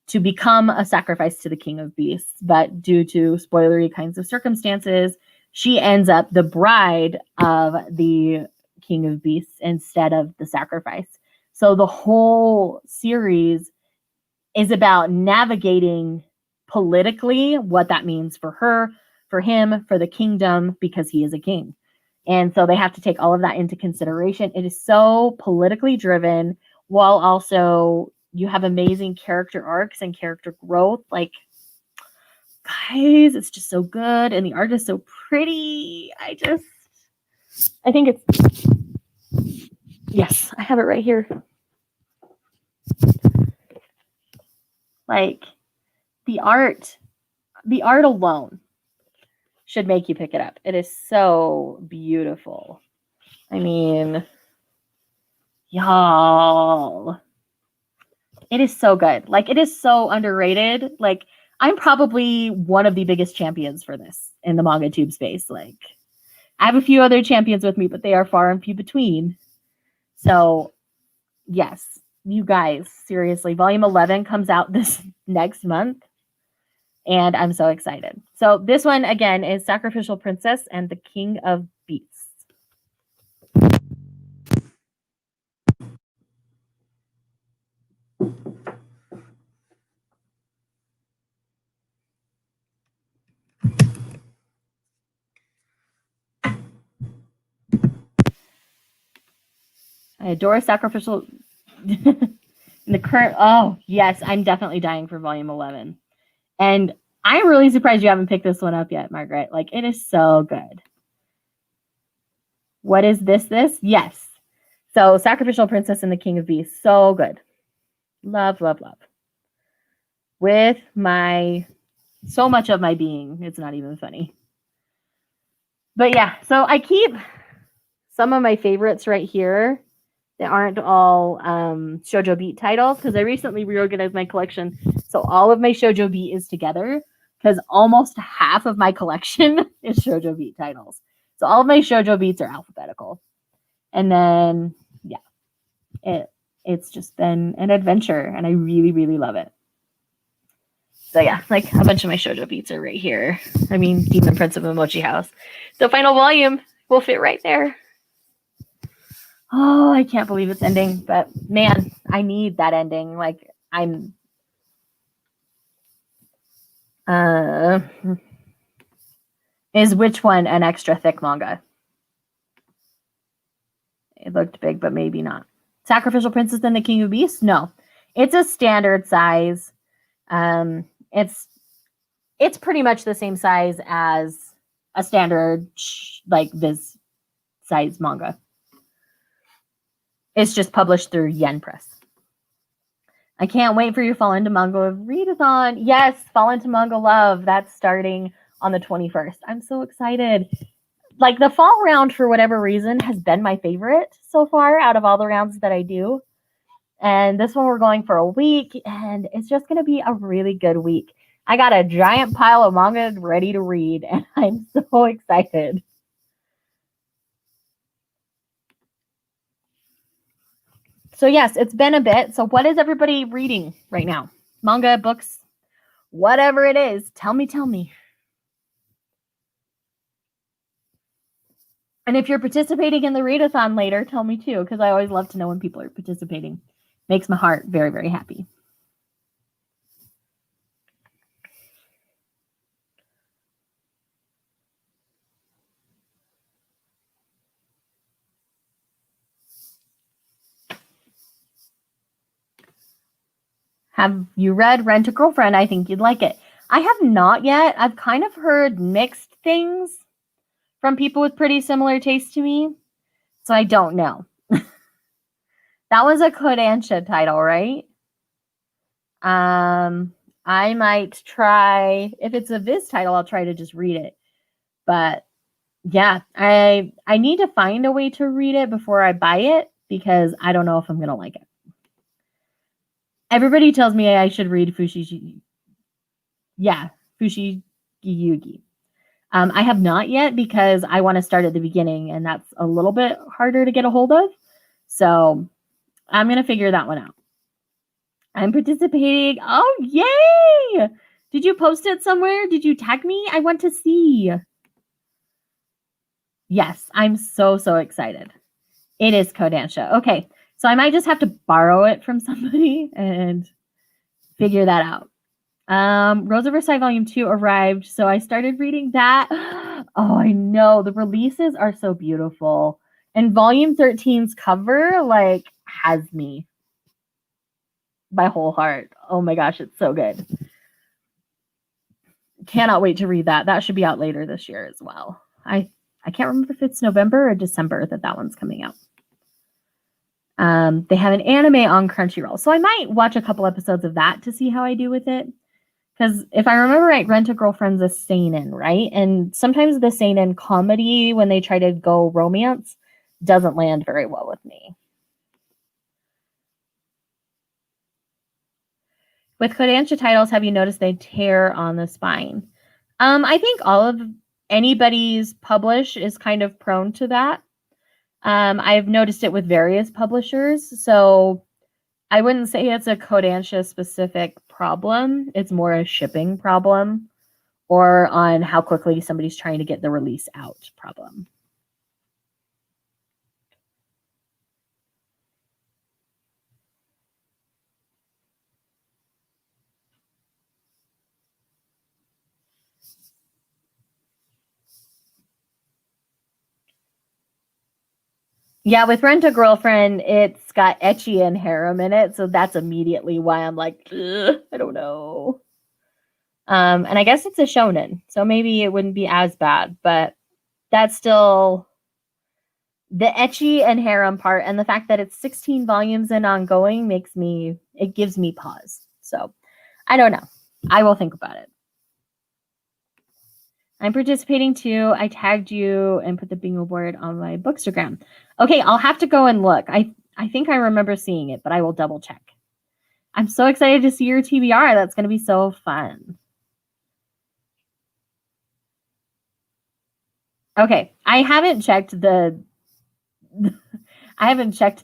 to become a sacrifice to the King of Beasts, but due to spoilery kinds of circumstances, she ends up the bride of the King of Beasts instead of the sacrifice. So the whole series is about navigating politically what that means for her, for him, for the kingdom, because he is a king. And so they have to take all of that into consideration. It is so politically driven while also you have amazing character arcs and character growth. Like, guys, it's just so good. And the art is so pretty. I think it's, yes, I have it right here. Like the art alone should make you pick it up. It is so beautiful. I mean, y'all, it is so good. Like, it is so underrated. Like, I'm probably one of the biggest champions for this in the manga tube space. Like, I have a few other champions with me, but they are far and few between. So, yes, you guys, seriously, volume 11 comes out this next month, and I'm so excited. So, this one, again, is Sacrificial Princess and the King of Beasts. I adore Sacrificial. In the current, oh, yes, I'm definitely dying for volume 11. And I'm really surprised you haven't picked this one up yet, Margaret. Like, it is so good. What is this? Yes. So, Sacrificial Princess and the King of Beasts. So good. Love, love, love. With so much of my being. It's not even funny. But yeah, so I keep some of my favorites right here. They aren't all Shoujo Beat titles because I recently reorganized my collection. So all of my Shoujo Beat is together because almost half of my collection is Shoujo Beat titles. So all of my Shoujo Beats are alphabetical. And then, yeah, it's just been an adventure and I really, really love it. So yeah, like a bunch of my Shoujo Beats are right here. I mean, Demon Prince of Momochi House. The final volume will fit right there. Oh, I can't believe it's ending, but man, I need that ending. Like, I'm is which one an extra thick manga? It looked big, but maybe not. Sacrificial Princess and the King of Beasts? No. It's a standard size. It's pretty much the same size as a standard like Viz size manga. It's just published through Yen Press. I can't wait for your Fall Into Manga readathon. Yes, Fall Into Manga Love. That's starting on the 21st. I'm so excited. Like, the fall round, for whatever reason, has been my favorite so far out of all the rounds that I do. And this one we're going for a week, and it's just going to be a really good week. I got a giant pile of manga ready to read, and I'm so excited. So yes, it's been a bit. So what is everybody reading right now? Manga, books, whatever it is. Tell me. And if you're participating in the readathon later, tell me too, because I always love to know when people are participating. Makes my heart very, very happy. Have you read Rent a Girlfriend? I think you'd like it. I have not yet. I've kind of heard mixed things from people with pretty similar tastes to me. So I don't know. That was a Kodansha title, right? I might try, if it's a Viz title, I'll try to just read it. But yeah, I need to find a way to read it before I buy it because I don't know if I'm going to like it. Everybody tells me I should read Fushigi Yugi. I have not yet because I want to start at the beginning, and that's a little bit harder to get a hold of. So I'm going to figure that one out. I'm participating. Oh, yay! Did you post it somewhere? Did you tag me? I want to see. Yes, I'm so excited. It is Kodansha. Okay, so I might just have to borrow it from somebody and figure that out. Rosa Versailles Volume 2 arrived, so I started reading that. Oh, I know. The releases are so beautiful. And Volume 13's cover, like, has me. My whole heart. Oh my gosh, it's so good. Cannot wait to read that. That should be out later this year as well. I can't remember if it's November or December that one's coming out. They have an anime on Crunchyroll, so I might watch a couple episodes of that to see how I do with it. Because if I remember right, Rent a Girlfriend's a seinen, right? And sometimes the seinen comedy, when they try to go romance, doesn't land very well with me. With Kodansha titles, have you noticed they tear on the spine? I think all of anybody's publish is kind of prone to that. I've noticed it with various publishers, so I wouldn't say it's a Kodansha specific problem. It's more a shipping problem or on how quickly somebody's trying to get the release out problem. Yeah, with Rent a Girlfriend, it's got ecchi and harem in it, so that's immediately why I'm like, I don't know. And I guess it's a shonen, so maybe it wouldn't be as bad, but that's still the ecchi and harem part, and the fact that it's 16 volumes and ongoing gives me pause. So I don't know. I will think about it. I'm participating too. I tagged you and put the bingo board on my Bookstagram. Okay, I'll have to go and look. I think I remember seeing it, but I will double check. I'm so excited to see your TBR. That's going to be so fun. Okay, I haven't checked the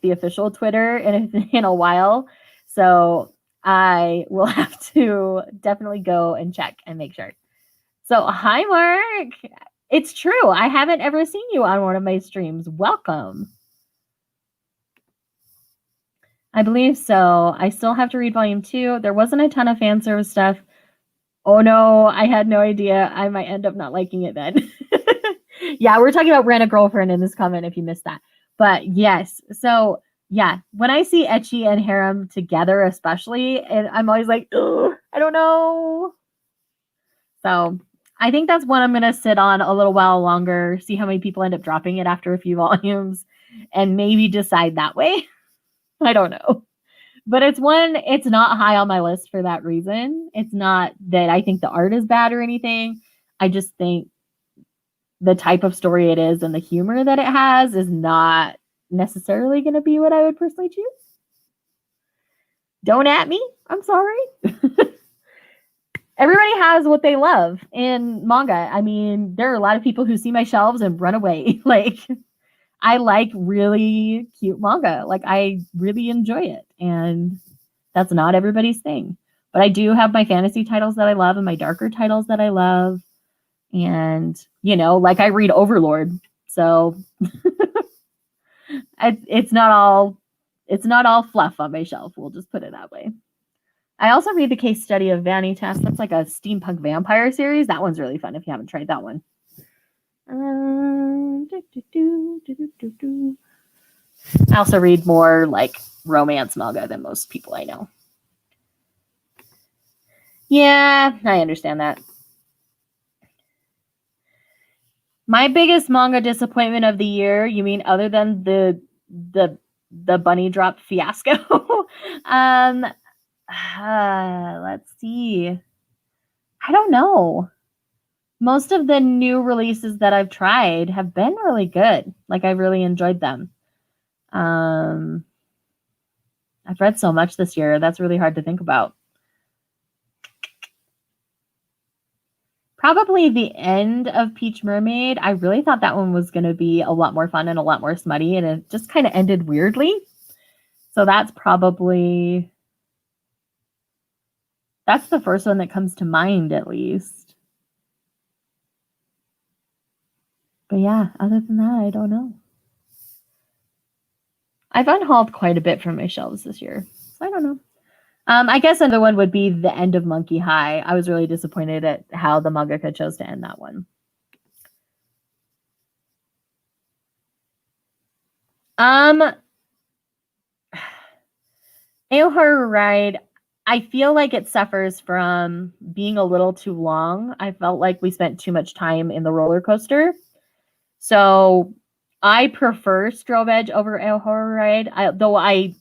official Twitter in a while, so I will have to definitely go and check and make sure. So, hi, Mark. It's true. I haven't ever seen you on one of my streams. Welcome. I believe so. I still have to read volume 2. There wasn't a ton of fan service stuff. Oh, no. I had no idea. I might end up not liking it then. Yeah, we're talking about Rent a Girlfriend in this comment if you missed that. But yes. So, yeah, when I see ecchi and harem together especially, and I'm always like, ugh, I don't know. So I think that's one I'm going to sit on a little while longer, see how many people end up dropping it after a few volumes, and maybe decide that way. I don't know. But it's not high on my list for that reason. It's not that I think the art is bad or anything. I just think the type of story it is and the humor that it has is not necessarily going to be what I would personally choose. Don't at me. I'm sorry. Everybody has what they love in manga. I mean, there are a lot of people who see my shelves and run away. Like, I like really cute manga. Like, I really enjoy it. And that's not everybody's thing. But I do have my fantasy titles that I love and my darker titles that I love. And, like I read Overlord. So it's not all fluff on my shelf. We'll just put it that way. I also read the case study of Vanitas. That's like a steampunk vampire series. That one's really fun if you haven't tried that one. I also read more like romance manga than most people I know. Yeah, I understand that. My biggest manga disappointment of the year, you mean other than the bunny drop fiasco? Let's see. I don't know. Most of the new releases that I've tried have been really good. Like, I've really enjoyed them. I've read so much this year. That's really hard to think about. Probably the end of Peach Mermaid. I really thought that one was going to be a lot more fun and a lot more smutty, and it just kind of ended weirdly. So that's the first one that comes to mind, at least. But yeah, other than that, I don't know. I've unhauled quite a bit from my shelves this year, so I don't know. I guess another one would be the end of Monkey High. I was really disappointed at how the mangaka chose to end that one. Aoharu Ride, I feel like it suffers from being a little too long. I felt like we spent too much time in the roller coaster. So I prefer Strobe Edge over Aoharu Ride, though I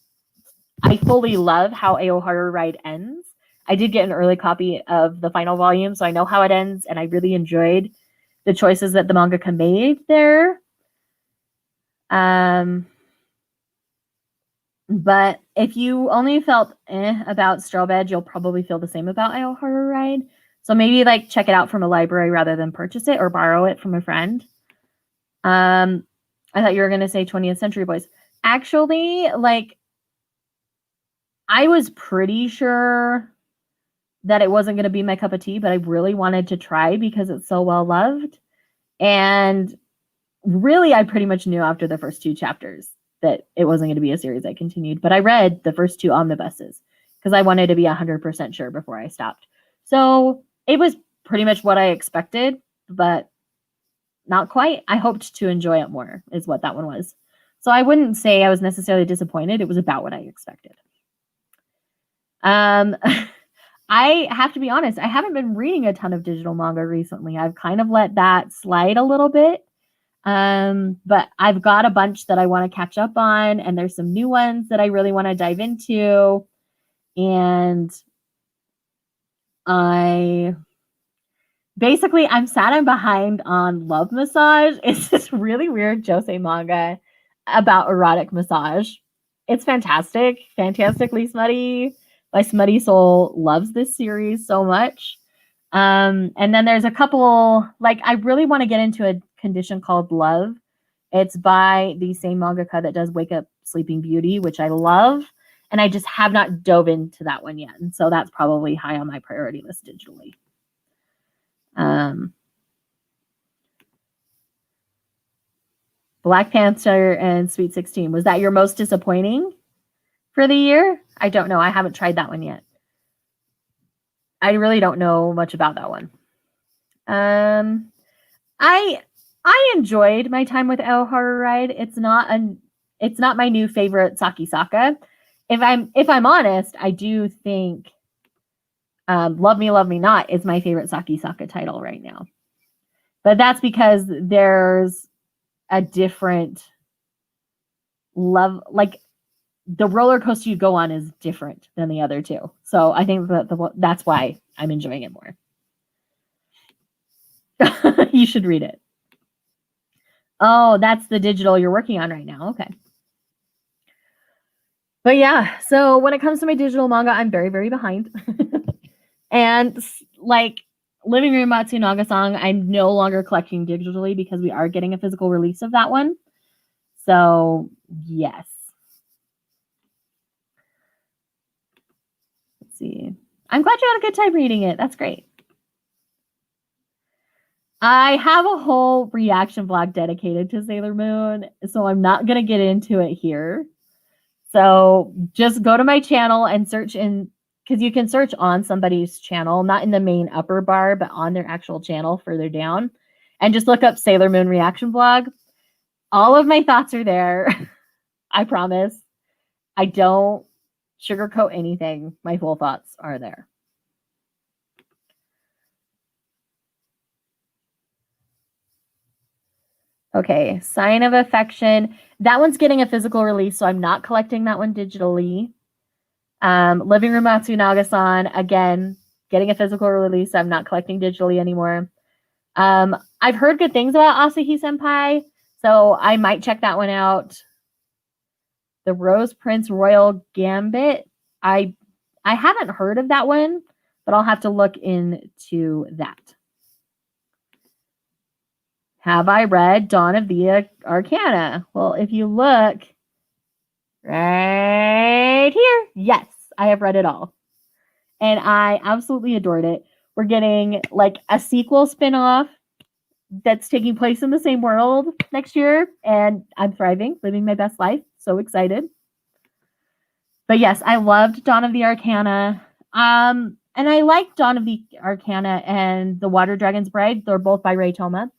fully love how Aoharu Ride ends. I did get an early copy of the final volume, so I know how it ends, and I really enjoyed the choices that the mangaka made there. But if you only felt about Straw Bed, you'll probably feel the same about Isle Horror Ride. So maybe like check it out from a library rather than purchase it or borrow it from a friend. I thought you were going to say 20th Century Boys. Actually, like, I was pretty sure that it wasn't going to be my cup of tea, but I really wanted to try because it's so well loved. And really, I pretty much knew after the first 2 chapters that it wasn't going to be a series I continued. But I read the first 2 omnibuses because I wanted to be 100% sure before I stopped. So it was pretty much what I expected, but not quite. I hoped to enjoy it more, is what that one was. So I wouldn't say I was necessarily disappointed. It was about what I expected. I have to be honest, I haven't been reading a ton of digital manga recently. I've kind of let that slide a little bit. But I've got a bunch that I want to catch up on, and there's some new ones that I really want to dive into. And I'm sad I'm behind on Love Massage. It's this really weird josei manga about erotic massage. It's fantastic, fantastically smutty. My smutty soul loves this series so much. And then there's a couple, like, I really want to get into a condition called Love. It's by the same mangaka that does Wake Up Sleeping Beauty, which I love. And I just have not dove into that one yet. And so that's probably high on my priority list digitally. Black Panther and Sweet 16. Was that your most disappointing for the year? I don't know. I haven't tried that one yet. I really don't know much about that one. I enjoyed my time with El Horror Ride. It's not my new favorite Sakisaka. If I'm honest, I do think Love Me, Love Me Not is my favorite Sakisaka title right now. But that's because there's a different love, like the roller coaster you go on is different than the other 2. So I think that's why I'm enjoying it more. You should read it. Oh, that's the digital you're working on right now. Okay. But yeah, so when it comes to my digital manga, I'm very, very behind. And like Living Room Matsunaga-san, I'm no longer collecting digitally because we are getting a physical release of that one. So yes. Let's see. I'm glad you had a good time reading it. That's great. I have a whole reaction vlog dedicated to Sailor Moon, so I'm not going to get into it here. So just go to my channel and search in, because you can search on somebody's channel, not in the main upper bar, but on their actual channel further down, and just look up Sailor Moon reaction vlog. All of my thoughts are there. I promise. I don't sugarcoat anything. My full thoughts are there. Okay, Sign of Affection. That one's getting a physical release, so I'm not collecting that one digitally. Living Room Matsunaga-san, again, getting a physical release. So I'm not collecting digitally anymore. I've heard good things about Asahi Senpai, so I might check that one out. The Rose Prince Royal Gambit. I haven't heard of that one, but I'll have to look into that. Have I read Dawn of the Arcana? Well, if you look right here, yes, I have read it all. And I absolutely adored it. We're getting like a sequel spinoff that's taking place in the same world next year. And I'm thriving, living my best life. So excited. But yes, I loved Dawn of the Arcana. And I like Dawn of the Arcana and The Water Dragon's Bride. They're both by Ray Toma.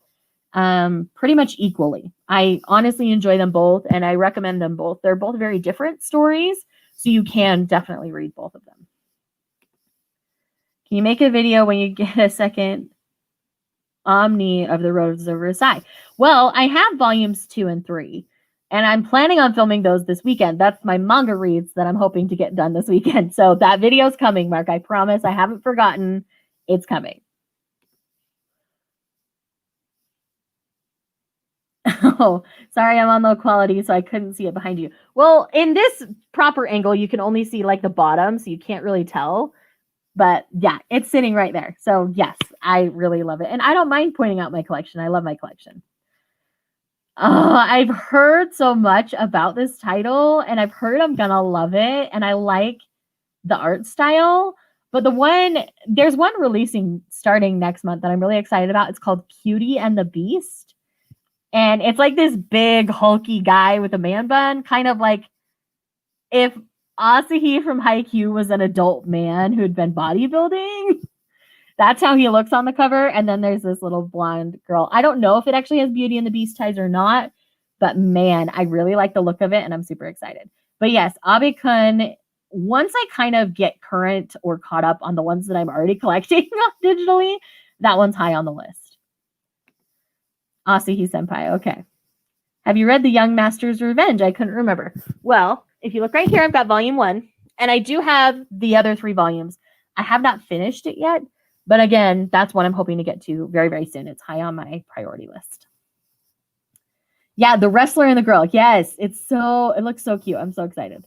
Pretty much equally. I honestly enjoy them both, and I recommend them both. They're both very different stories, so you can definitely read both of them. Can you make a video when you get a second Omni of the Rose of Versailles? Well, I have volumes 2 and 3, and I'm planning on filming those this weekend. That's my manga reads that I'm hoping to get done this weekend. So that video's coming, Mark. I promise. I haven't forgotten. It's coming. Oh, sorry, I'm on low quality, so I couldn't see it behind you. Well, in this proper angle, you can only see like the bottom, so you can't really tell. But yeah, it's sitting right there. So yes, I really love it. And I don't mind pointing out my collection. I love my collection. I've heard so much about this title, and I've heard I'm gonna love it, and I like the art style. But there's one releasing starting next month that I'm really excited about. It's called Cutie and the Beast. And it's like this big hulky guy with a man bun, kind of like if Asahi from Haikyuu was an adult man who'd been bodybuilding. That's how he looks on the cover. And then there's this little blonde girl. I don't know if it actually has Beauty and the Beast ties or not, but man, I really like the look of it and I'm super excited. But yes, Abe-kun, once I kind of get current or caught up on the ones that I'm already collecting digitally, that one's high on the list. Asahi Senpai, okay. Have you read The Young Master's Revenge? I couldn't remember. Well, if you look right here, I've got volume 1, and I do have the other 3 volumes. I have not finished it yet, but again, that's what I'm hoping to get to very, very soon. It's high on my priority list. Yeah, The Wrestler and the Girl. Yes, it looks so cute. I'm so excited.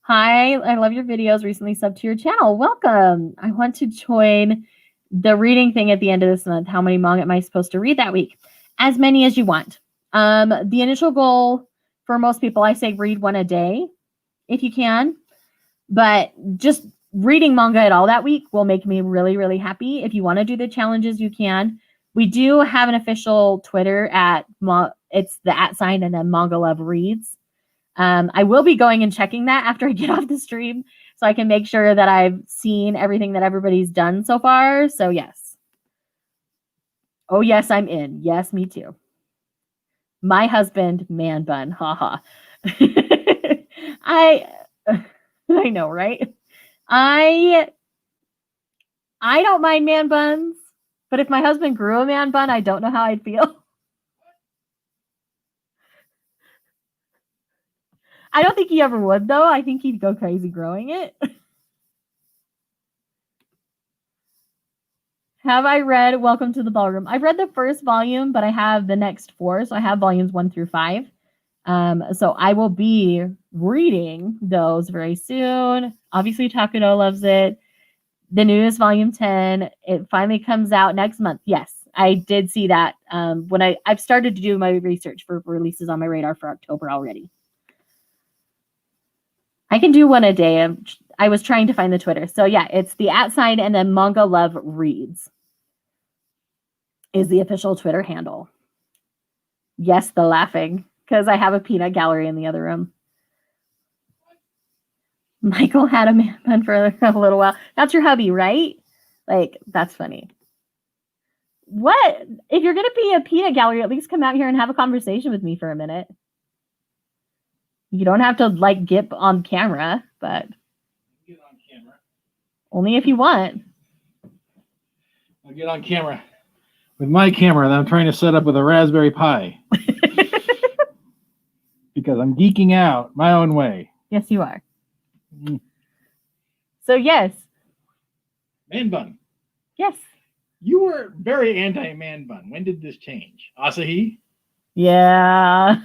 Hi, I love your videos. Recently subbed to your channel. Welcome. I want to join the reading thing at the end of this month. How many manga am I supposed to read that week? As many as you want. The initial goal for most people, I say read 1 a day if you can, but just reading manga at all that week will make me really, really happy. If you want to do the challenges, you can. We do have an official Twitter it's the @ and then Manga Love Reads. I will be going and checking that after I get off the stream so I can make sure that I've seen everything that everybody's done so far. So yes. Oh yes, I'm in. Yes, me too. My husband, man bun. Haha. I know, right? I don't mind man buns, but if my husband grew a man bun, I don't know how I'd feel. I don't think he ever would, though. I think he'd go crazy growing it. Have I read Welcome to the Ballroom? I've read the first volume, but I have the next 4, so I have volumes 1 through 5. So I will be reading those very soon. Obviously, Takudo loves it. The newest volume 10, it finally comes out next month. Yes, I did see that when I've started to do my research for releases on my radar for October already. I can do 1 a day. I was trying to find the Twitter. So yeah, it's the @ and then Manga Love Reads is the official Twitter handle. Yes, the laughing, because I have a peanut gallery in the other room. Michael had a man bun for a little while. That's your hubby, right? Like, that's funny. What? If you're going to be a peanut gallery, at least come out here and have a conversation with me for a minute. You don't have to, like, get on camera, but... Get on camera. Only if you want. I'll get on camera. With my camera that I'm trying to set up with a Raspberry Pi. Because I'm geeking out my own way. Yes, you are. Mm. So, yes. Man bun. Yes. You were very anti-man bun. When did this change? Asahi? Yeah.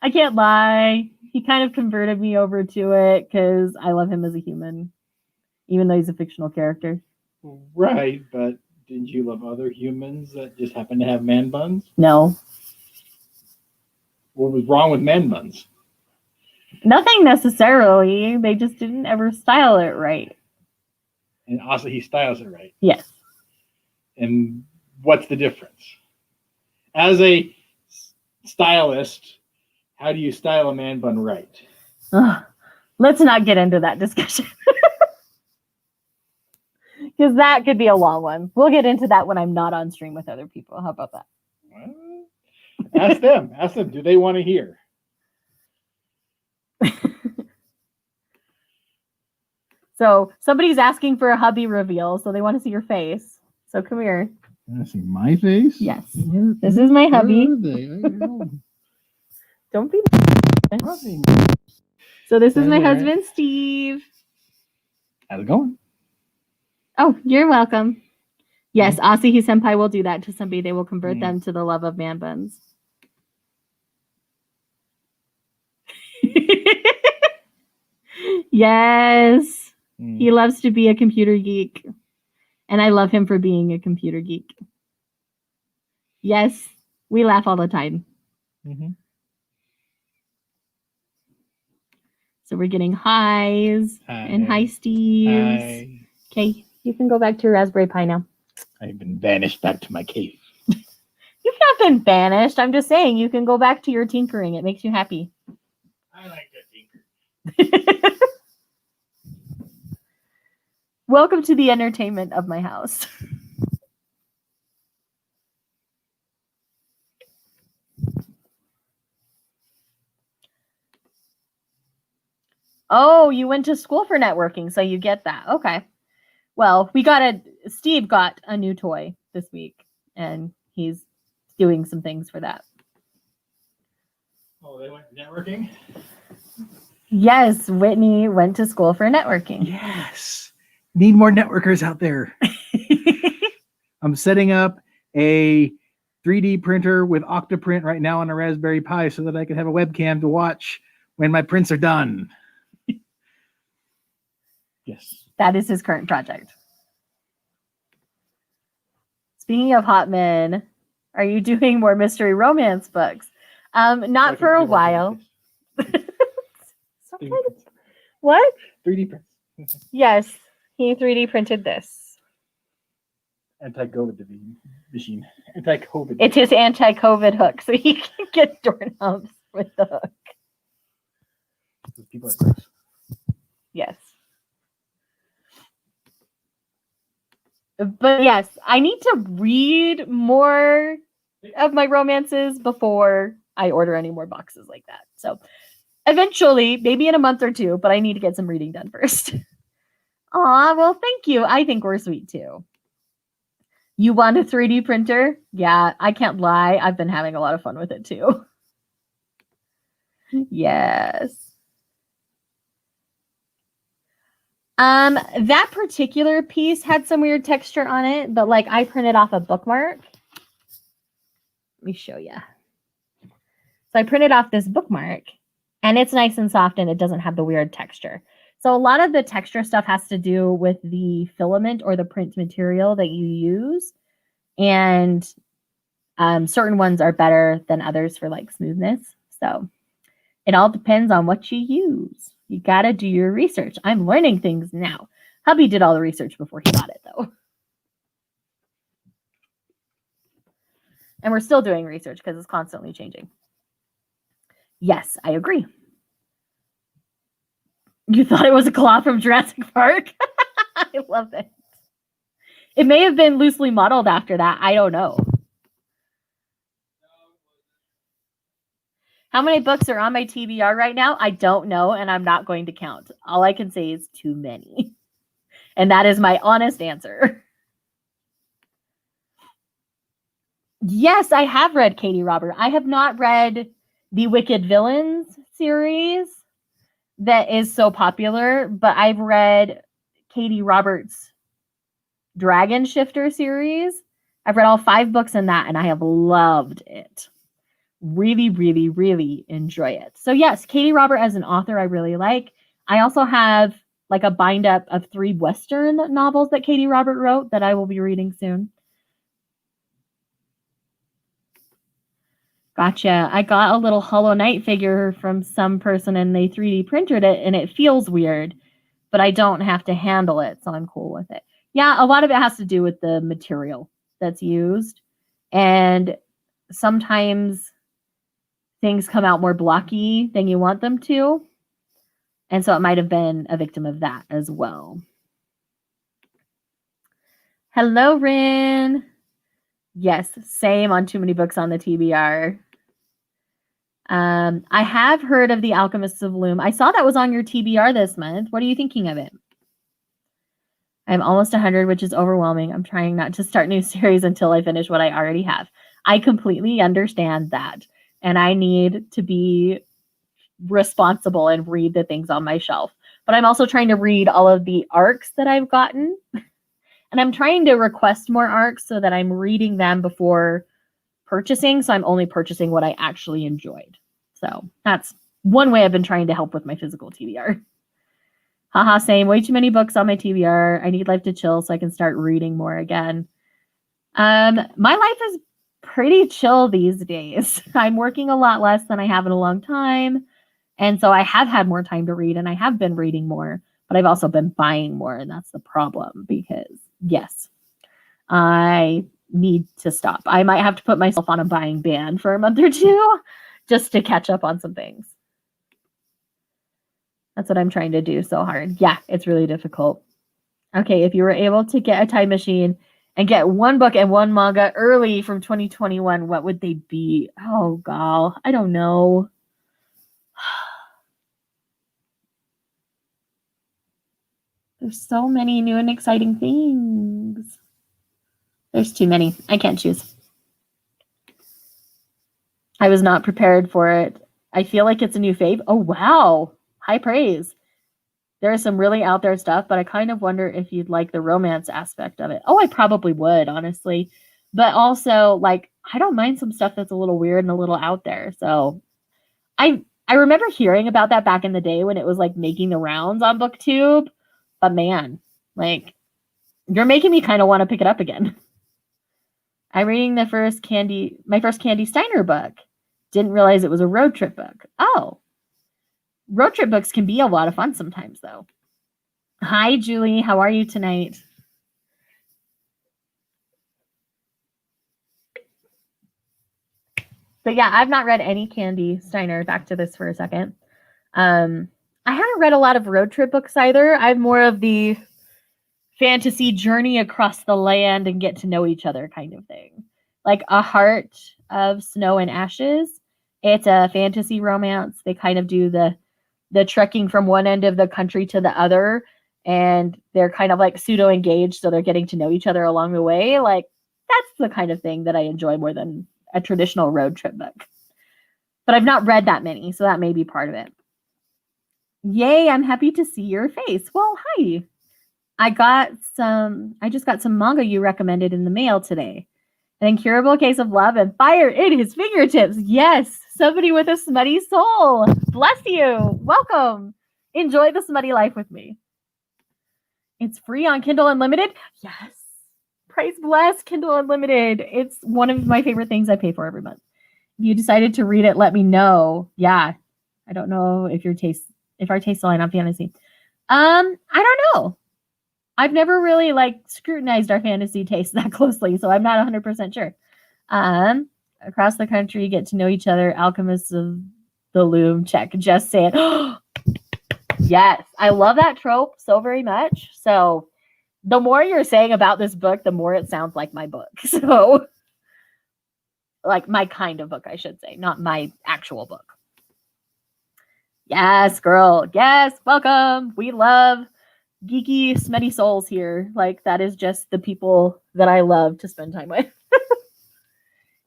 I can't lie. He kind of converted me over to it because I love him as a human, even though he's a fictional character. Right, but didn't you love other humans that just happen to have man buns? No. What was wrong with man buns? Nothing necessarily. They just didn't ever style it right. And Asahi styles it right. Yes. And what's the difference? As a stylist, how do you style a man bun right? Let's not get into that discussion. Because that could be a long one. We'll get into that when I'm not on stream with other people. How about that? Well, ask them. Ask them. Do they want to hear? So somebody's asking for a hubby reveal, so they want to see your face. So come here. Want to see my face? Yes. This is my hubby. Don't be. So this is my husband, Steve. How's it going? Oh, you're welcome. Yes, Asahi Senpai will do that to somebody. They will convert Mm. them to the love of man buns. Yes. Mm. He loves to be a computer geek. And I love him for being a computer geek. Yes, we laugh all the time. Mhm. So we're getting highs and high Steves. I, Okay, you can go back to your Raspberry Pi now. I've been banished back to my cave. You've not been banished. I'm just saying you can go back to your tinkering. It makes you happy. I like to tinker. Welcome to the entertainment of my house. Oh, you went to school for networking, so you get that. Okay. Well, Steve got a new toy this week, and he's doing some things for that. Oh, they went networking? Yes, Whitney went to school for networking. Yes. Need more networkers out there. I'm setting up a 3D printer with Octoprint right now on a Raspberry Pi so that I can have a webcam to watch when my prints are done. Yes. That is his current project. Speaking of hot men, are you doing more mystery romance books? Not for a while. What? 3D prints. Yes, he 3D printed this. Anti-COVID machine. Anti-COVID. It's his anti-COVID hook, so he can get doorknobs with the hook. People are gross. Yes. But yes, I need to read more of my romances before I order any more boxes like that. So eventually, maybe in a month or two, but I need to get some reading done first. Aw, well, thank you. I think we're sweet too. You want a 3D printer? Yeah, I can't lie. I've been having a lot of fun with it too. Yes. That particular piece had some weird texture on it, but like I printed off a bookmark. Let me show you. So I printed off this bookmark and it's nice and soft and it doesn't have the weird texture. So a lot of the texture stuff has to do with the filament or the print material that you use. And certain ones are better than others for like smoothness. So it all depends on what you use. You gotta do your research. I'm learning things now. Hubby did all the research before he got it though. And we're still doing research because it's constantly changing. Yes, I agree. You thought it was a claw from Jurassic Park? I love it. It may have been loosely modeled after that. I don't know. How many books are on my TBR right now? I don't know, and I'm not going to count. All I can say is too many. And that is my honest answer. Yes, I have read Katie Robert. I have not read the Wicked Villains series that is so popular, but I've read Katie Roberts' Dragon Shifter series. I've read all 5 books in that, and I have loved it. Really, really, really enjoy it. So yes, Katie Robert as an author, I really like. I also have like a bind up of 3 Western novels that Katie Robert wrote that I will be reading soon. Gotcha. I got a little Hollow Knight figure from some person and they 3D printed it and it feels weird, but I don't have to handle it, so I'm cool with it. Yeah, a lot of it has to do with the material that's used. And sometimes things come out more blocky than you want them to. And so it might have been a victim of that as well. Hello, Rin. Yes, same on Too Many Books on the TBR. I have heard of The Alchemists of Loom. I saw that was on your TBR this month. What are you thinking of it? I'm almost 100, which is overwhelming. I'm trying not to start new series until I finish what I already have. I completely understand that. And I need to be responsible and read the things on my shelf. But I'm also trying to read all of the arcs that I've gotten. And I'm trying to request more arcs so that I'm reading them before purchasing. So I'm only purchasing what I actually enjoyed. So that's one way I've been trying to help with my physical TBR. Haha, same. Way too many books on my TBR. I need life to chill so I can start reading more again. My life is pretty chill these days. I'm working a lot less than I have in a long time. And so I have had more time to read and I have been reading more, but I've also been buying more. And that's the problem because, yes, I need to stop. I might have to put myself on a buying ban for a month or two just to catch up on some things. That's what I'm trying to do so hard. Yeah, it's really difficult. Okay, if you were able to get a time machine and get one book and one manga early from 2021, what would they be? Oh, God, I don't know. There's so many new and exciting things. There's too many. I can't choose. I was not prepared for it. I feel like it's a new fave. Oh, wow. High praise. There is some really out there stuff, but I kind of wonder if you'd like the romance aspect of it. Oh, I probably would, honestly. But also, like, I don't mind some stuff that's a little weird and a little out there. So I remember hearing about that back in the day when it was like making the rounds on BookTube. But man, like, you're making me kind of want to pick it up again. I'm reading my first Candy Steiner book. Didn't realize it was a road trip book. Oh. Road trip books can be a lot of fun sometimes, though. Hi, Julie. How are you tonight? But yeah, I've not read any Candy Steiner. Back to this for a second. I haven't read a lot of road trip books either. I'm more of the fantasy journey across the land and get to know each other kind of thing. Like A Heart of Snow and Ashes. It's a fantasy romance. They kind of do the trekking from one end of the country to the other, and they're kind of like pseudo engaged, so they're getting to know each other along the way. Like, that's the kind of thing that I enjoy more than a traditional road trip book. But I've not read that many, so that may be part of it. Yay, I'm happy to see your face. Well, hi. I just got some manga you recommended in the mail today. An incurable case of love and fire in his fingertips. Yes, somebody with a smutty soul. Bless you. Welcome. Enjoy the smutty life with me. It's free on Kindle Unlimited. Yes. Praise bless Kindle Unlimited. It's one of my favorite things I pay for every month. If you decided to read it, let me know. Yeah. I don't know if our tastes align on fantasy. I don't know. I've never really scrutinized our fantasy tastes that closely, so I'm not 100% sure. Across the country, get to know each other. Alchemists of the Loom. Check. Just say it. Yes, I love that trope so very much. So the more you're saying about this book, the more it sounds like my book. So, like my kind of book, I should say, not my actual book. Yes, girl. Yes, welcome. We love geeky, smutty souls here. Like, that is just the people that I love to spend time with.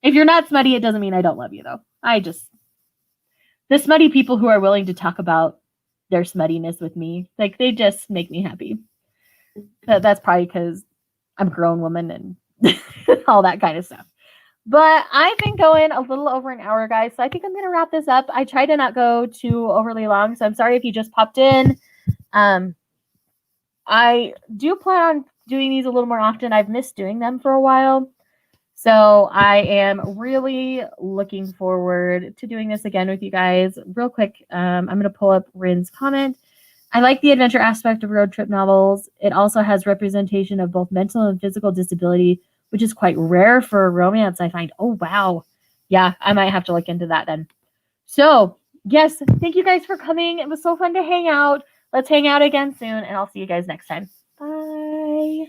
If you're not smutty, it doesn't mean I don't love you, though. The smutty people who are willing to talk about their smuttiness with me, like, they just make me happy. That's probably because I'm a grown woman and all that kind of stuff. But I've been going a little over an hour, guys, so I think I'm going to wrap this up. I try to not go too overly long, so I'm sorry if you just popped in. I do plan on doing these a little more often. I've missed doing them for a while. So I am really looking forward to doing this again with you guys. Real quick, I'm going to pull up Rin's comment. I like the adventure aspect of road trip novels. It also has representation of both mental and physical disability, which is quite rare for a romance, I find. Oh, wow. Yeah, I might have to look into that then. So, yes, thank you guys for coming. It was so fun to hang out. Let's hang out again soon, and I'll see you guys next time. Bye.